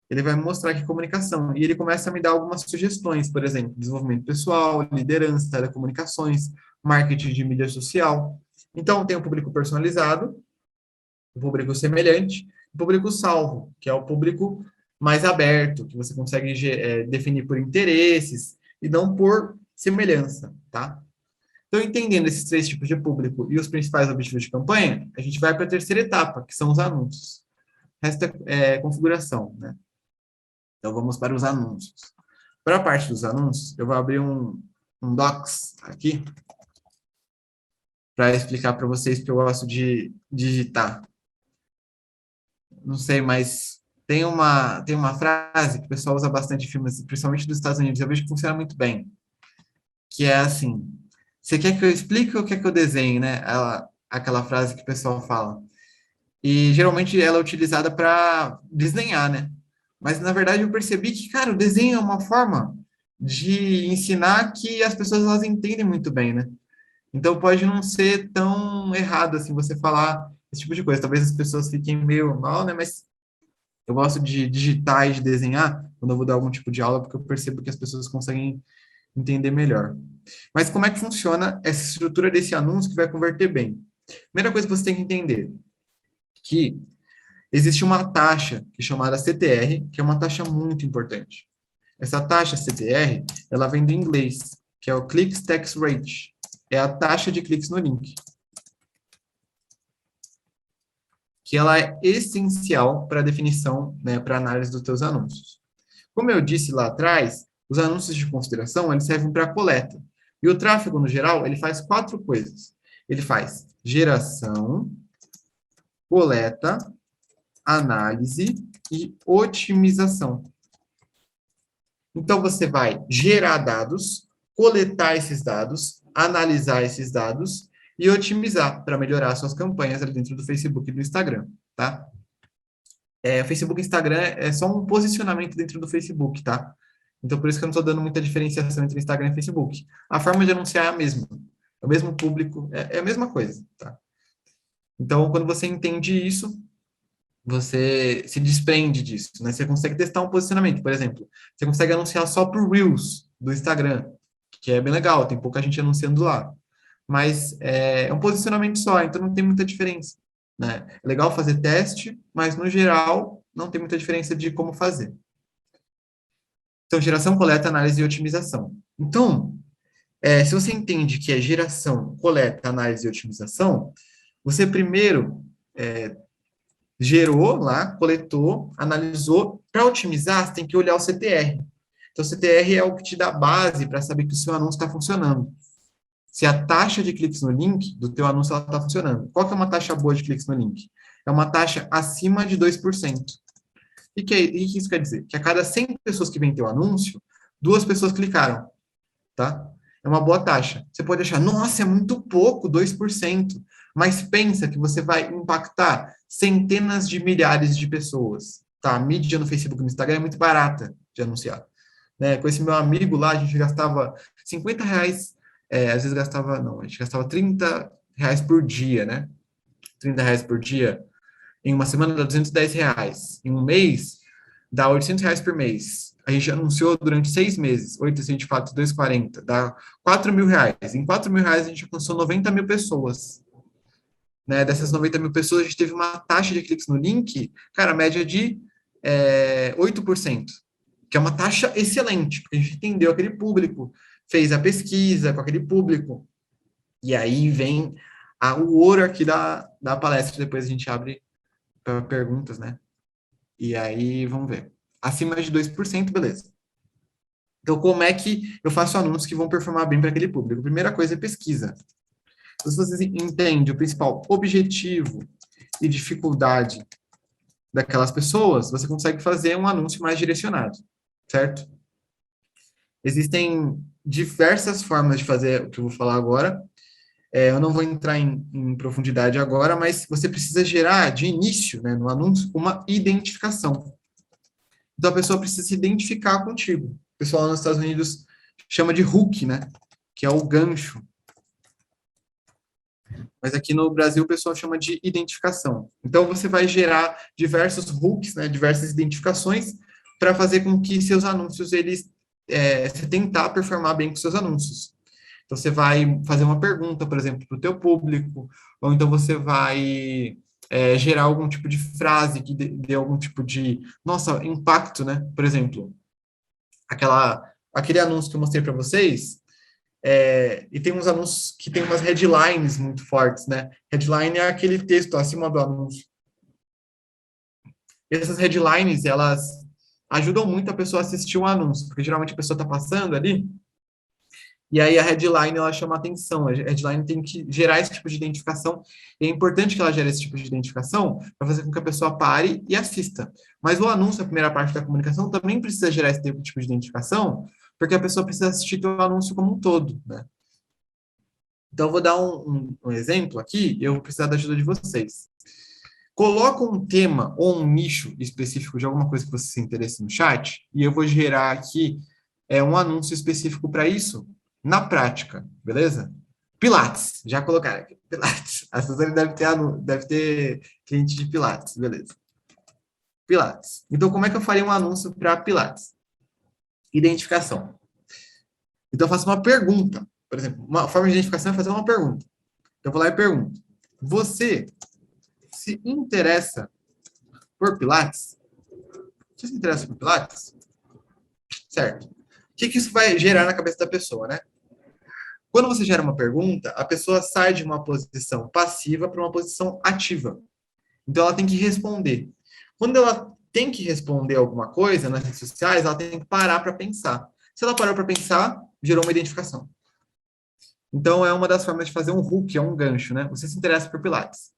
ele vai me mostrar aqui comunicação. E ele começa a me dar algumas sugestões, por exemplo, desenvolvimento pessoal, liderança, telecomunicações, marketing de mídia social. Então, tem o público personalizado, o público semelhante, o público salvo, que é o público mais aberto, que você consegue definir por interesses e não por semelhança, tá? Então, entendendo esses 3 tipos de público e os principais objetivos de campanha, a gente vai para a terceira etapa, que são os anúncios. O resto é configuração, né? Então, vamos para os anúncios. Para a parte dos anúncios, eu vou abrir um Docs aqui para explicar para vocês que eu gosto de digitar. Não sei, mas tem uma frase que o pessoal usa bastante em filmes, principalmente dos Estados Unidos, eu vejo que funciona muito bem, que é assim, você quer que eu explique ou quer que eu desenhe, né? Aquela frase que o pessoal fala. E geralmente ela é utilizada para desenhar, né? Mas na verdade eu percebi que, cara, o desenho é uma forma de ensinar que as pessoas elas entendem muito bem, né? Então pode não ser tão errado assim você falar esse tipo de coisa. Talvez as pessoas fiquem meio mal, né? Mas eu gosto de digitar e de desenhar quando eu vou dar algum tipo de aula, porque eu percebo que as pessoas conseguem entender melhor. Mas como é que funciona essa estrutura desse anúncio que vai converter bem? Primeira coisa que você tem que entender, que existe uma taxa chamada CTR, que é uma taxa muito importante. Essa taxa CTR, ela vem do inglês, que é o Clicks Tax Rate. É a taxa de cliques no link. Que ela é essencial para a definição, né, para a análise dos teus anúncios. Como eu disse lá atrás, os anúncios de consideração, eles servem para coleta. E o tráfego, no geral, ele faz 4 coisas. Ele faz geração, coleta, análise e otimização. Então, você vai gerar dados, coletar esses dados, analisar esses dados e otimizar para melhorar suas campanhas ali dentro do Facebook e do Instagram, tá? O Facebook e o Instagram é só um posicionamento dentro do Facebook, tá? Então, por isso que eu não estou dando muita diferenciação entre Instagram e Facebook. A forma de anunciar é a mesma. É o mesmo público, é a mesma coisa, tá? Então, quando você entende isso, você se desprende disso, né? Você consegue testar um posicionamento, por exemplo. Você consegue anunciar só por Reels do Instagram, que é bem legal, tem pouca gente anunciando lá. Mas é um posicionamento só, então não tem muita diferença, né? É legal fazer teste, mas no geral não tem muita diferença de como fazer. Então, geração, coleta, análise e otimização. Então, se você entende que é geração, coleta, análise e otimização, você primeiro gerou lá, coletou, analisou. Para otimizar, você tem que olhar o CTR. Então, o CTR é o que te dá base para saber que o seu anúncio está funcionando. Se a taxa de cliques no link do teu anúncio está funcionando. Qual que é uma taxa boa de cliques no link? É uma taxa acima de 2%. E que isso quer dizer? Que a cada 100 pessoas que vêm teu anúncio, 2 pessoas clicaram, tá? É uma boa taxa. Você pode achar, nossa, é muito pouco, 2%. Mas pensa que você vai impactar centenas de milhares de pessoas, tá? A mídia no Facebook e no Instagram é muito barata de anunciar. Né? Com esse meu amigo lá, a gente gastava R$50, às vezes gastava, não, a gente gastava R$30 por dia, né? R$30 por dia. Em uma semana dá R$210. Em um mês, dá R$800 por mês. A gente anunciou durante 6 meses, 824, 240, dá R$4.000. Em R$4.000, a gente alcançou 90 mil pessoas. Né? Dessas 90 mil pessoas, a gente teve uma taxa de cliques no link, cara, média de 8%, que é uma taxa excelente, porque a gente entendeu aquele público, fez a pesquisa com aquele público, e aí vem o ouro aqui da palestra, depois a gente abre para perguntas, né? E aí, vamos ver. Acima de 2%, beleza. Então, como é que eu faço anúncios que vão performar bem para aquele público? Primeira coisa é pesquisa. Então, se você entende o principal objetivo e dificuldade daquelas pessoas, você consegue fazer um anúncio mais direcionado, certo? Existem diversas formas de fazer o que eu vou falar agora. Eu não vou entrar em profundidade agora, mas você precisa gerar, de início, né, no anúncio, uma identificação. Então, a pessoa precisa se identificar contigo. O pessoal lá nos Estados Unidos chama de hook, né? Que é o gancho. Mas aqui no Brasil o pessoal chama de identificação. Então você vai gerar diversos hooks, né, diversas identificações para fazer com que seus anúncios, você tentar performar bem com seus anúncios. Então você vai fazer uma pergunta, por exemplo, para o teu público, ou então você vai gerar algum tipo de frase que dê algum tipo de, impacto, né? Por exemplo, aquele anúncio que eu mostrei para vocês, e tem uns anúncios que tem umas headlines muito fortes, né? Headline é aquele texto acima do anúncio. Essas headlines, elas ajudam muito a pessoa a assistir o anúncio, porque geralmente a pessoa está passando ali, e aí a headline, ela chama atenção. A headline tem que gerar esse tipo de identificação, e é importante que ela gere esse tipo de identificação para fazer com que a pessoa pare e assista. Mas o anúncio, a primeira parte da comunicação, também precisa gerar esse tipo de identificação, porque a pessoa precisa assistir o anúncio como um todo, né? Então, eu vou dar um exemplo aqui, e eu vou precisar da ajuda de vocês. Coloca um tema ou um nicho específico de alguma coisa que você se interesse no chat, e eu vou gerar aqui um anúncio específico para isso, na prática, beleza? Pilates, já colocaram aqui, Pilates. A Suzane deve ter cliente de Pilates, beleza. Pilates. Então, como é que eu faria um anúncio para Pilates? Identificação. Então, eu faço uma pergunta. Por exemplo, uma forma de identificação é fazer uma pergunta. Então, eu vou lá e pergunto. Você se interessa por Pilates? Você se interessa por Pilates? Certo. O que isso vai gerar na cabeça da pessoa, né? Quando você gera uma pergunta, a pessoa sai de uma posição passiva para uma posição ativa. Então, ela tem que responder. Quando ela tem que responder alguma coisa nas redes sociais, ela tem que parar para pensar. Se ela parou para pensar, gerou uma identificação. Então, é uma das formas de fazer um hook, é um gancho, né? Você se interessa por Pilates.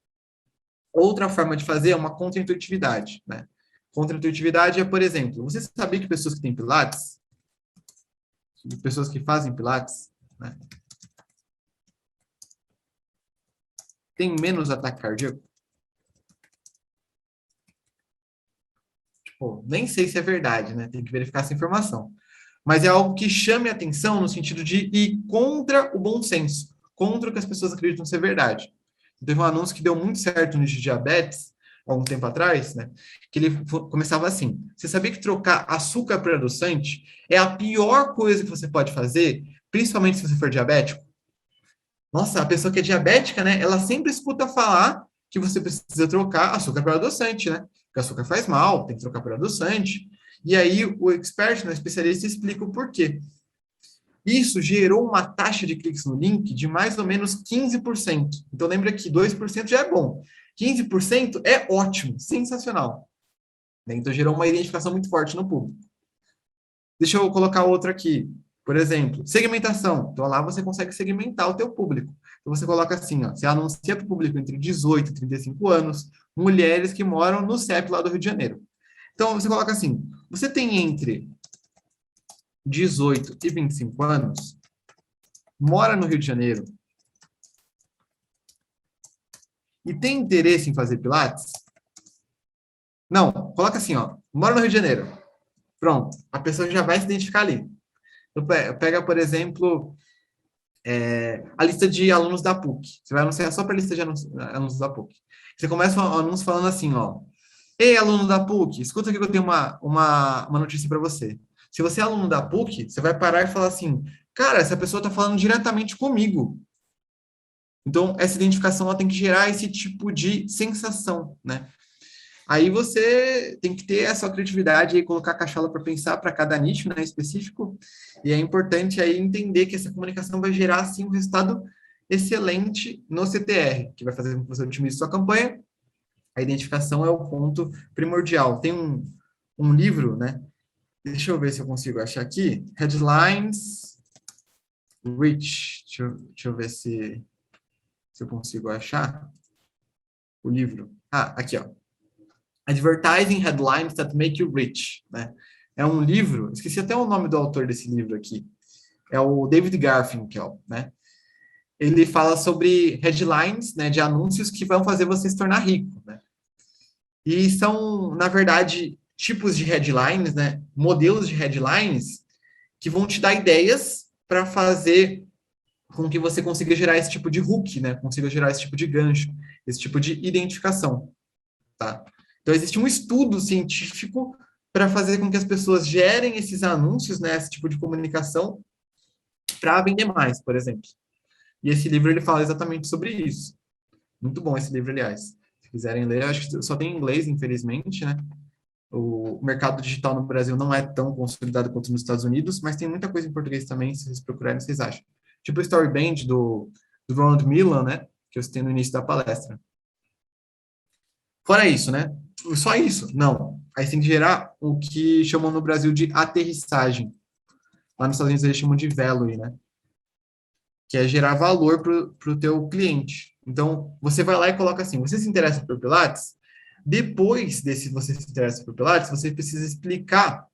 Outra forma de fazer é uma contra-intuitividade, né? Contra-intuitividade é, por exemplo, você sabia que pessoas que têm Pilates, pessoas que fazem Pilates, né, têm menos ataque cardíaco? Tipo, nem sei se é verdade, né? Tem que verificar essa informação. Mas é algo que chame a atenção no sentido de ir contra o bom senso, contra o que as pessoas acreditam ser verdade. Teve um anúncio que deu muito certo no nicho de diabetes, há algum tempo atrás, né? Que ele começava assim: você sabia que trocar açúcar por adoçante é a pior coisa que você pode fazer, principalmente se você for diabético? Nossa, a pessoa que é diabética, né? Ela sempre escuta falar que você precisa trocar açúcar por adoçante, né? Porque açúcar faz mal, tem que trocar por adoçante. E aí o expert, né, o especialista, explica o porquê. Isso gerou uma taxa de cliques no link de mais ou menos 15%. Então, lembra que 2% já é bom. 15% é ótimo, sensacional. Então, gerou uma identificação muito forte no público. Deixa eu colocar outra aqui. Por exemplo, segmentação. Então, lá você consegue segmentar o teu público. Então, você coloca assim, ó, você anuncia para o público entre 18 e 35 anos, mulheres que moram no CEP lá do Rio de Janeiro. Então, você coloca assim, você tem entre 18 e 25 anos, mora no Rio de Janeiro e tem interesse em fazer Pilates? Não, coloca assim, ó, mora no Rio de Janeiro. Pronto, a pessoa já vai se identificar ali. Então, pega, por exemplo, a lista de alunos da PUC. Você vai anunciar só para a lista de alunos da PUC. Você começa um anúncio falando assim, ó, ei, aluno da PUC, escuta aqui que eu tenho uma notícia para você. Se você é aluno da PUC, você vai parar e falar assim, cara, essa pessoa está falando diretamente comigo. Então, essa identificação ela tem que gerar esse tipo de sensação, né? Aí você tem que ter a sua criatividade e colocar a cachola para pensar para cada nicho, né, específico. E é importante aí entender que essa comunicação vai gerar, assim, um resultado excelente no CTR, que vai fazer com que você otimize sua campanha. A identificação é o ponto primordial. Tem um livro, né? Deixa eu ver se eu consigo achar aqui. Headlines Rich. Deixa eu ver se eu consigo achar o livro. Ah, aqui, ó. Advertising Headlines That Make You Rich, né? É um livro, esqueci até o nome do autor desse livro aqui. É o David Garfinkel, né? Ele fala sobre headlines, né, de anúncios que vão fazer você se tornar rico, né? E são, na verdade, tipos de headlines, né, modelos de headlines que vão te dar ideias para fazer com que você consiga gerar esse tipo de hook, né? Consiga gerar esse tipo de gancho, esse tipo de identificação, tá? Então, existe um estudo científico para fazer com que as pessoas gerem esses anúncios, né? Esse tipo de comunicação para vender mais, por exemplo. E esse livro, ele fala exatamente sobre isso. Muito bom esse livro, aliás. Se quiserem ler, eu acho que só tem em inglês, infelizmente, né? O mercado digital no Brasil não é tão consolidado quanto nos Estados Unidos, mas tem muita coisa em português também, se vocês procurarem, vocês acham. Tipo o Story Band do Ronald Millan, né? Que eu citei no início da palestra. Fora isso, né? Só isso? Não. Aí tem que gerar o que chamam no Brasil de aterrissagem. Lá nos Estados Unidos eles chamam de value, né? Que é gerar valor para o teu cliente. Então, você vai lá e coloca assim, você se interessa por Pilates? Depois desse você se interessa por Pilates, você precisa explicar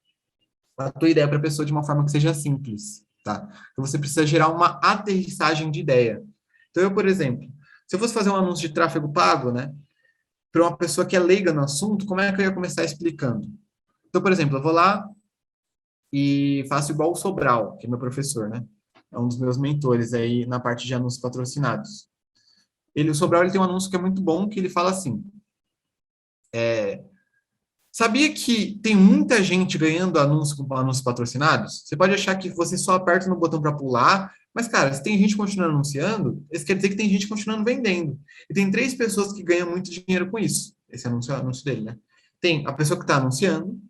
a tua ideia para a pessoa de uma forma que seja simples, tá? Então, você precisa gerar uma aterrissagem de ideia. Então, eu, por exemplo, se eu fosse fazer um anúncio de tráfego pago, né, para uma pessoa que é leiga no assunto, como é que eu ia começar explicando? Então, por exemplo, eu vou lá e faço igual o Sobral, que é meu professor, né? É um dos meus mentores aí na parte de anúncios patrocinados. O Sobral, ele tem um anúncio que é muito bom, que ele fala assim, sabia que tem muita gente ganhando anúncio com anúncios patrocinados? Você pode achar que você só aperta no botão para pular, mas, cara, se tem gente continuando anunciando, isso quer dizer que tem gente continuando vendendo. E tem 3 pessoas que ganham muito dinheiro com isso. Esse anúncio é o anúncio dele, né? Tem a pessoa que está anunciando,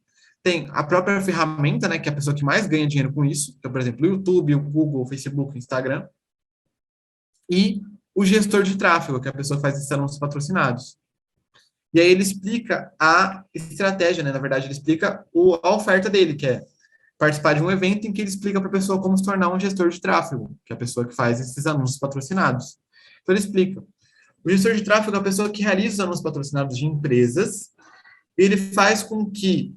tem a própria ferramenta, né, que é a pessoa que mais ganha dinheiro com isso, que é, por exemplo, o YouTube, o Google, o Facebook, o Instagram, e o gestor de tráfego, que é a pessoa que faz esses anúncios patrocinados. E aí ele explica a estratégia, né? Na verdade, ele explica a oferta dele, que é participar de um evento em que ele explica para a pessoa como se tornar um gestor de tráfego, que é a pessoa que faz esses anúncios patrocinados. Então, ele explica. O gestor de tráfego é a pessoa que realiza os anúncios patrocinados de empresas. Ele faz com que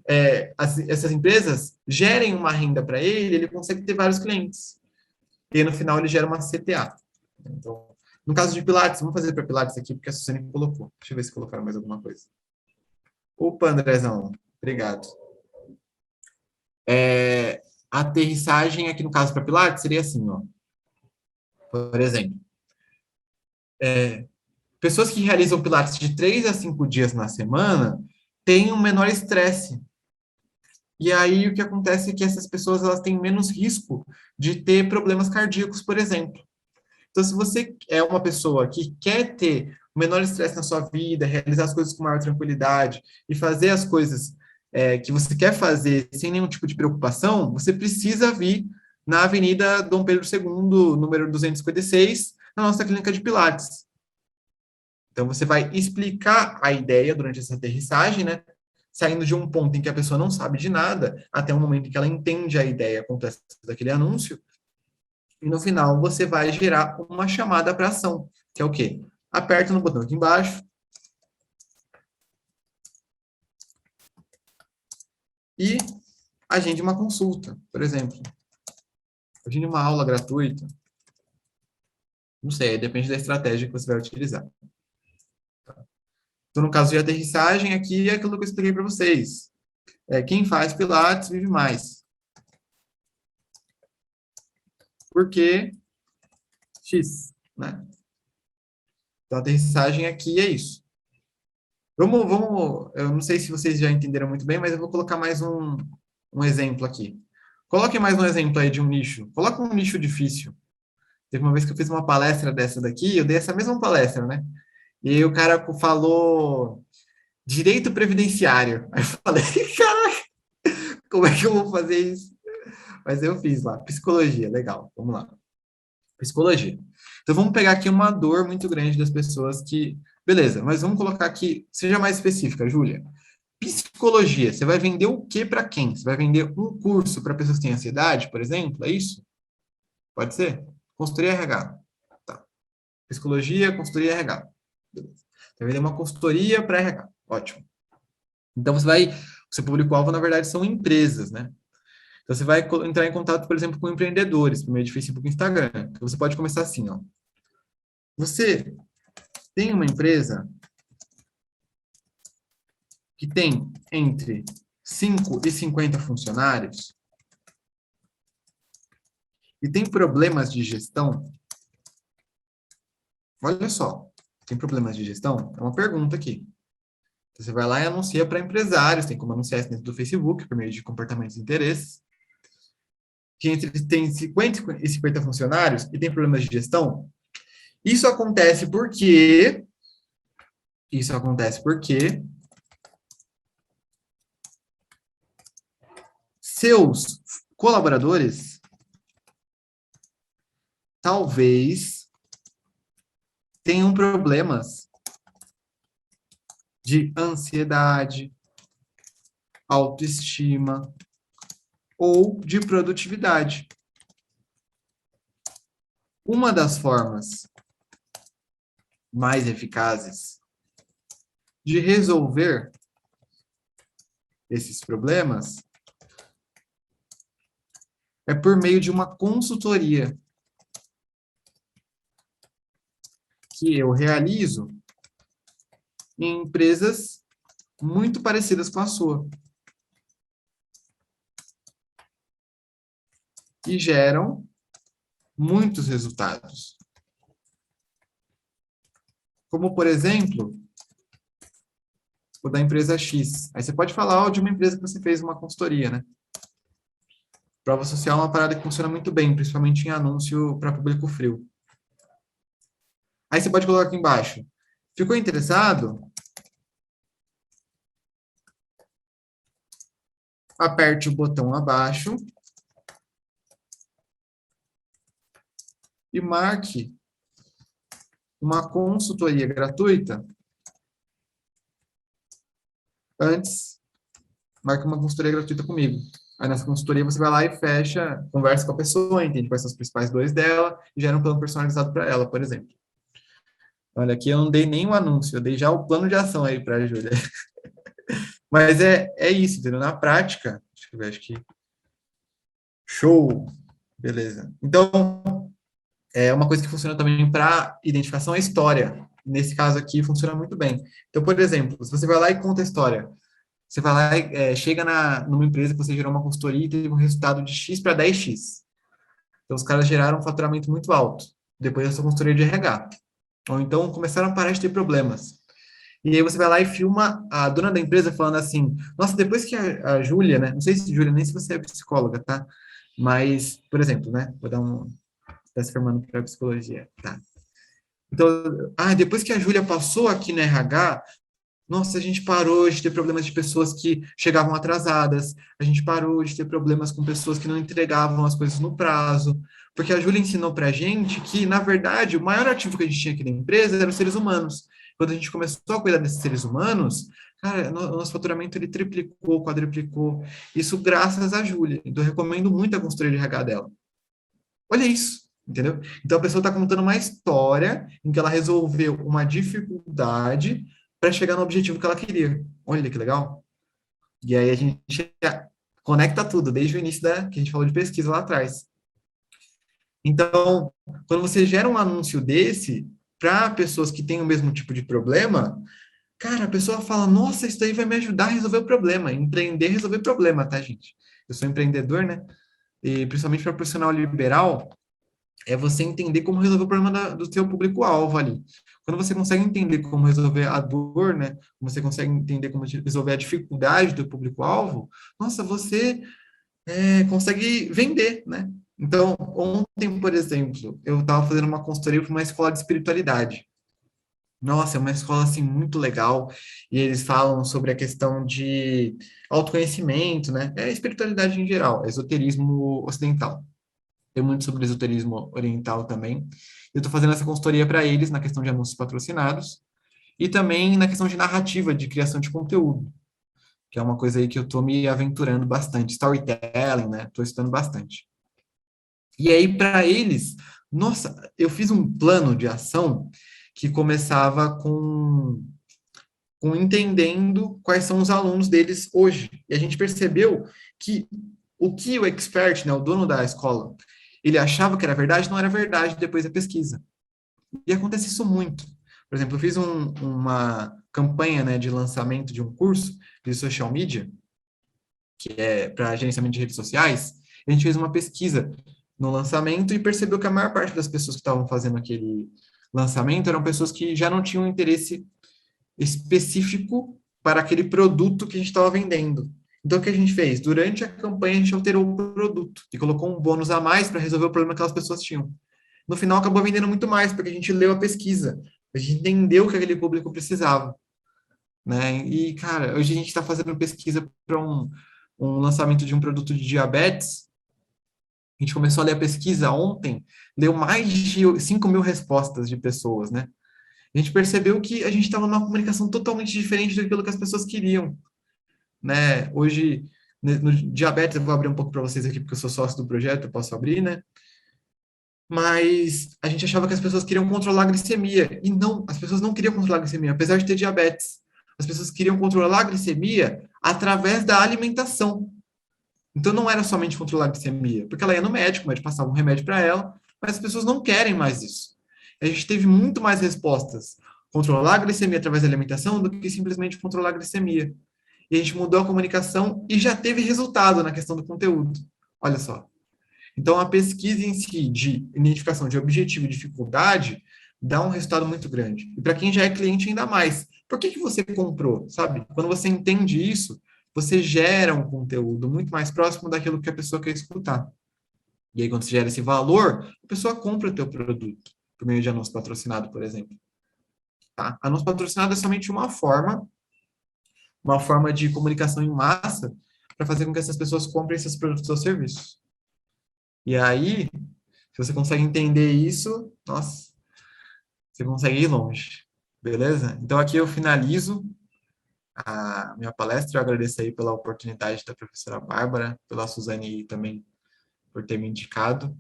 essas empresas gerem uma renda para ele consegue ter vários clientes. E aí, no final, ele gera uma CTA. Então, no caso de Pilates, vamos fazer para Pilates aqui, porque a Suzane colocou. Deixa eu ver se colocaram mais alguma coisa. Opa, Andrezão, obrigado. A aterrissagem aqui, no caso para Pilates, seria assim, ó. Por exemplo, pessoas que realizam Pilates de 3 a 5 dias na semana têm um menor estresse. E aí, o que acontece é que essas pessoas elas têm menos risco de ter problemas cardíacos, por exemplo. Então, se você é uma pessoa que quer ter o menor estresse na sua vida, realizar as coisas com maior tranquilidade e fazer as coisas que você quer fazer sem nenhum tipo de preocupação, você precisa vir na Avenida Dom Pedro II, número 256, na nossa clínica de Pilates. Então, você vai explicar a ideia durante essa aterrissagem, né? Saindo de um ponto em que a pessoa não sabe de nada, até um momento em que ela entende a ideia completa daquele anúncio, e no final você vai gerar uma chamada para ação, que é o quê? Aperta no botão aqui embaixo e agende uma consulta, por exemplo. Agende uma aula gratuita. Não sei, depende da estratégia que você vai utilizar. Então, no caso de aterrissagem, aqui é aquilo que eu expliquei para vocês. Quem faz Pilates vive mais. Porque X, né? Então, a aterrissagem aqui é isso. Vamos, eu não sei se vocês já entenderam muito bem, mas eu vou colocar mais um exemplo aqui. Coloque mais um exemplo aí de um nicho. Coloca um nicho difícil. Teve uma vez que eu fiz uma palestra dessa daqui, eu dei essa mesma palestra, né? E aí o cara falou direito previdenciário. Aí eu falei, caraca, como é que eu vou fazer isso? Mas eu fiz lá, psicologia, legal, vamos lá. Psicologia. Então vamos pegar aqui uma dor muito grande das pessoas que... Beleza, mas vamos colocar aqui, seja mais específica, Júlia. Psicologia, você vai vender o que para quem? Você vai vender um curso para pessoas que têm ansiedade, por exemplo? É isso? Pode ser? Consultoria RH. Tá. Psicologia, consultoria RH. Beleza. Você vai vender uma consultoria para RH. Ótimo. Então, o seu público-alvo, na verdade, são empresas, né? Então, você vai entrar em contato, por exemplo, com empreendedores, por meio de Facebook e Instagram. Então, você pode começar assim, ó. Você tem uma empresa que tem entre 5 e 50 funcionários e tem problemas de gestão, olha só, tem problemas de gestão? É uma pergunta aqui. Você vai lá e anuncia para empresários, tem como anunciar isso dentro do Facebook, por meio de comportamentos e interesses. Que tem 50 e 50 funcionários e tem problemas de gestão. Isso acontece porque seus colaboradores talvez tenham problemas de ansiedade, autoestima ou de produtividade. Uma das formas mais eficazes de resolver esses problemas é por meio de uma consultoria que eu realizo em empresas muito parecidas com a sua. E geram muitos resultados. Como, por exemplo, o da empresa X. Aí você pode falar de uma empresa que você fez uma consultoria, né? Prova social é uma parada que funciona muito bem, principalmente em anúncio para público frio. Aí você pode colocar aqui embaixo. Ficou interessado? Aperte o botão abaixo e marque uma consultoria gratuita. Antes, marque uma consultoria gratuita comigo. Aí nessa consultoria você vai lá e fecha, conversa com a pessoa, entende quais são os principais dores dela e gera um plano personalizado para ela, por exemplo. Olha, aqui eu não dei nenhum anúncio, eu dei já o plano de ação aí para a Júlia. Mas é isso, entendeu? Na prática, deixa eu ver, acho que... Show! Beleza. Então, uma coisa que funciona também para identificação é história. Nesse caso aqui, funciona muito bem. Então, por exemplo, se você vai lá e conta a história, você vai lá e chega numa empresa que você gerou uma consultoria e teve um resultado de X para 10X. Então, os caras geraram um faturamento muito alto, depois da sua consultoria de RH. Ou então, começaram a parar de ter problemas. E aí você vai lá e filma a dona da empresa falando assim, nossa, depois que a Júlia, né? Não sei se, Júlia, nem se você é psicóloga, tá? Mas, por exemplo, né? Vou dar tá se formando para psicologia, tá? Então, depois que a Júlia passou aqui no RH, nossa, a gente parou de ter problemas de pessoas que chegavam atrasadas, a gente parou de ter problemas com pessoas que não entregavam as coisas no prazo, porque a Júlia ensinou pra gente que, na verdade, o maior ativo que a gente tinha aqui na empresa eram os seres humanos. Quando a gente começou a cuidar desses seres humanos, cara, o nosso faturamento ele triplicou, quadruplicou. Isso graças à Júlia. Então, eu recomendo muito a consultoria de RH dela. Olha isso, entendeu? Então, a pessoa está contando uma história em que ela resolveu uma dificuldade para chegar no objetivo que ela queria. Olha que legal. E aí a gente conecta tudo, desde o início que a gente falou de pesquisa lá atrás. Então, quando você gera um anúncio desse para pessoas que têm o mesmo tipo de problema, cara, a pessoa fala, nossa, isso daí vai me ajudar a resolver o problema. Empreender, resolver problema, tá, gente? Eu sou empreendedor, né? E principalmente para profissional liberal, é você entender como resolver o problema do seu público-alvo ali. Quando você consegue entender como resolver a dor, né? Você consegue entender como resolver a dificuldade do público-alvo, nossa, você consegue vender, né? Então, ontem, por exemplo, eu estava fazendo uma consultoria para uma escola de espiritualidade. Nossa, é uma escola, assim, muito legal, e eles falam sobre a questão de autoconhecimento, né? É espiritualidade em geral, esoterismo ocidental. Tem muito sobre esoterismo oriental também. Eu estou fazendo essa consultoria para eles na questão de anúncios patrocinados e também na questão de narrativa, de criação de conteúdo, que é uma coisa aí que eu estou me aventurando bastante. Storytelling, né? Estou estudando bastante. E aí, para eles, nossa, eu fiz um plano de ação que começava com entendendo quais são os alunos deles hoje. E a gente percebeu que o expert, né, o dono da escola, ele achava que era verdade, não era verdade depois da pesquisa. E acontece isso muito. Por exemplo, eu fiz uma campanha, né, de lançamento de um curso de social media, que é para gerenciamento de redes sociais. A gente fez uma pesquisa no lançamento e percebeu que a maior parte das pessoas que estavam fazendo aquele lançamento eram pessoas que já não tinham interesse específico para aquele produto que a gente estava vendendo. Então, o que a gente fez? Durante a campanha, a gente alterou o produto e colocou um bônus a mais para resolver o problema que aquelas pessoas tinham. No final, acabou vendendo muito mais, porque a gente leu a pesquisa, a gente entendeu o que aquele público precisava, né? E, cara, hoje a gente está fazendo pesquisa para um lançamento de um produto de diabetes. A gente começou a ler a pesquisa ontem, leu mais de 5 mil respostas de pessoas, né? A gente percebeu que a gente estava numa comunicação totalmente diferente daquilo que as pessoas queriam, né? Hoje, no diabetes, eu vou abrir um pouco para vocês aqui, porque eu sou sócio do projeto, eu posso abrir, né? Mas a gente achava que as pessoas queriam controlar a glicemia, e não, as pessoas não queriam controlar a glicemia, apesar de ter diabetes. As pessoas queriam controlar a glicemia através da alimentação. Então, não era somente controlar a glicemia, porque ela ia no médico, o médico passava um remédio para ela, mas as pessoas não querem mais isso. A gente teve muito mais respostas controlar a glicemia através da alimentação do que simplesmente controlar a glicemia. E a gente mudou a comunicação e já teve resultado na questão do conteúdo. Olha só. Então, a pesquisa em si de identificação de objetivo e dificuldade dá um resultado muito grande. E para quem já é cliente, ainda mais. Por que você comprou, sabe? Quando você entende isso, você gera um conteúdo muito mais próximo daquilo que a pessoa quer escutar. E aí, quando você gera esse valor, a pessoa compra o teu produto, por meio de anúncio patrocinado, por exemplo. Tá? Anúncio patrocinado é somente uma forma de comunicação em massa para fazer com que essas pessoas comprem esses produtos ou serviços. E aí, se você consegue entender isso, nossa, você consegue ir longe, beleza? Então, aqui eu finalizo a minha palestra. Eu agradeço aí pela oportunidade da professora Bárbara, pela Suzane também por ter me indicado.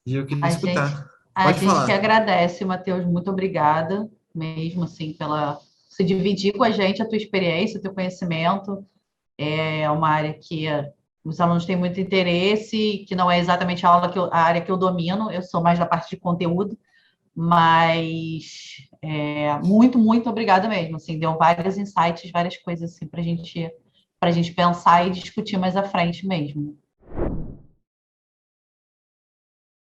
E eu queria escutar. A Pode gente que falar. agradece, Matheus, muito obrigada mesmo, assim, pela se dividir com a gente a tua experiência, o teu conhecimento. É uma área que os alunos têm muito interesse, que não é exatamente a área que eu domino, eu sou mais da parte de conteúdo, mas muito, muito obrigada mesmo, assim, deu vários insights, várias coisas assim para a gente pensar e discutir mais à frente mesmo.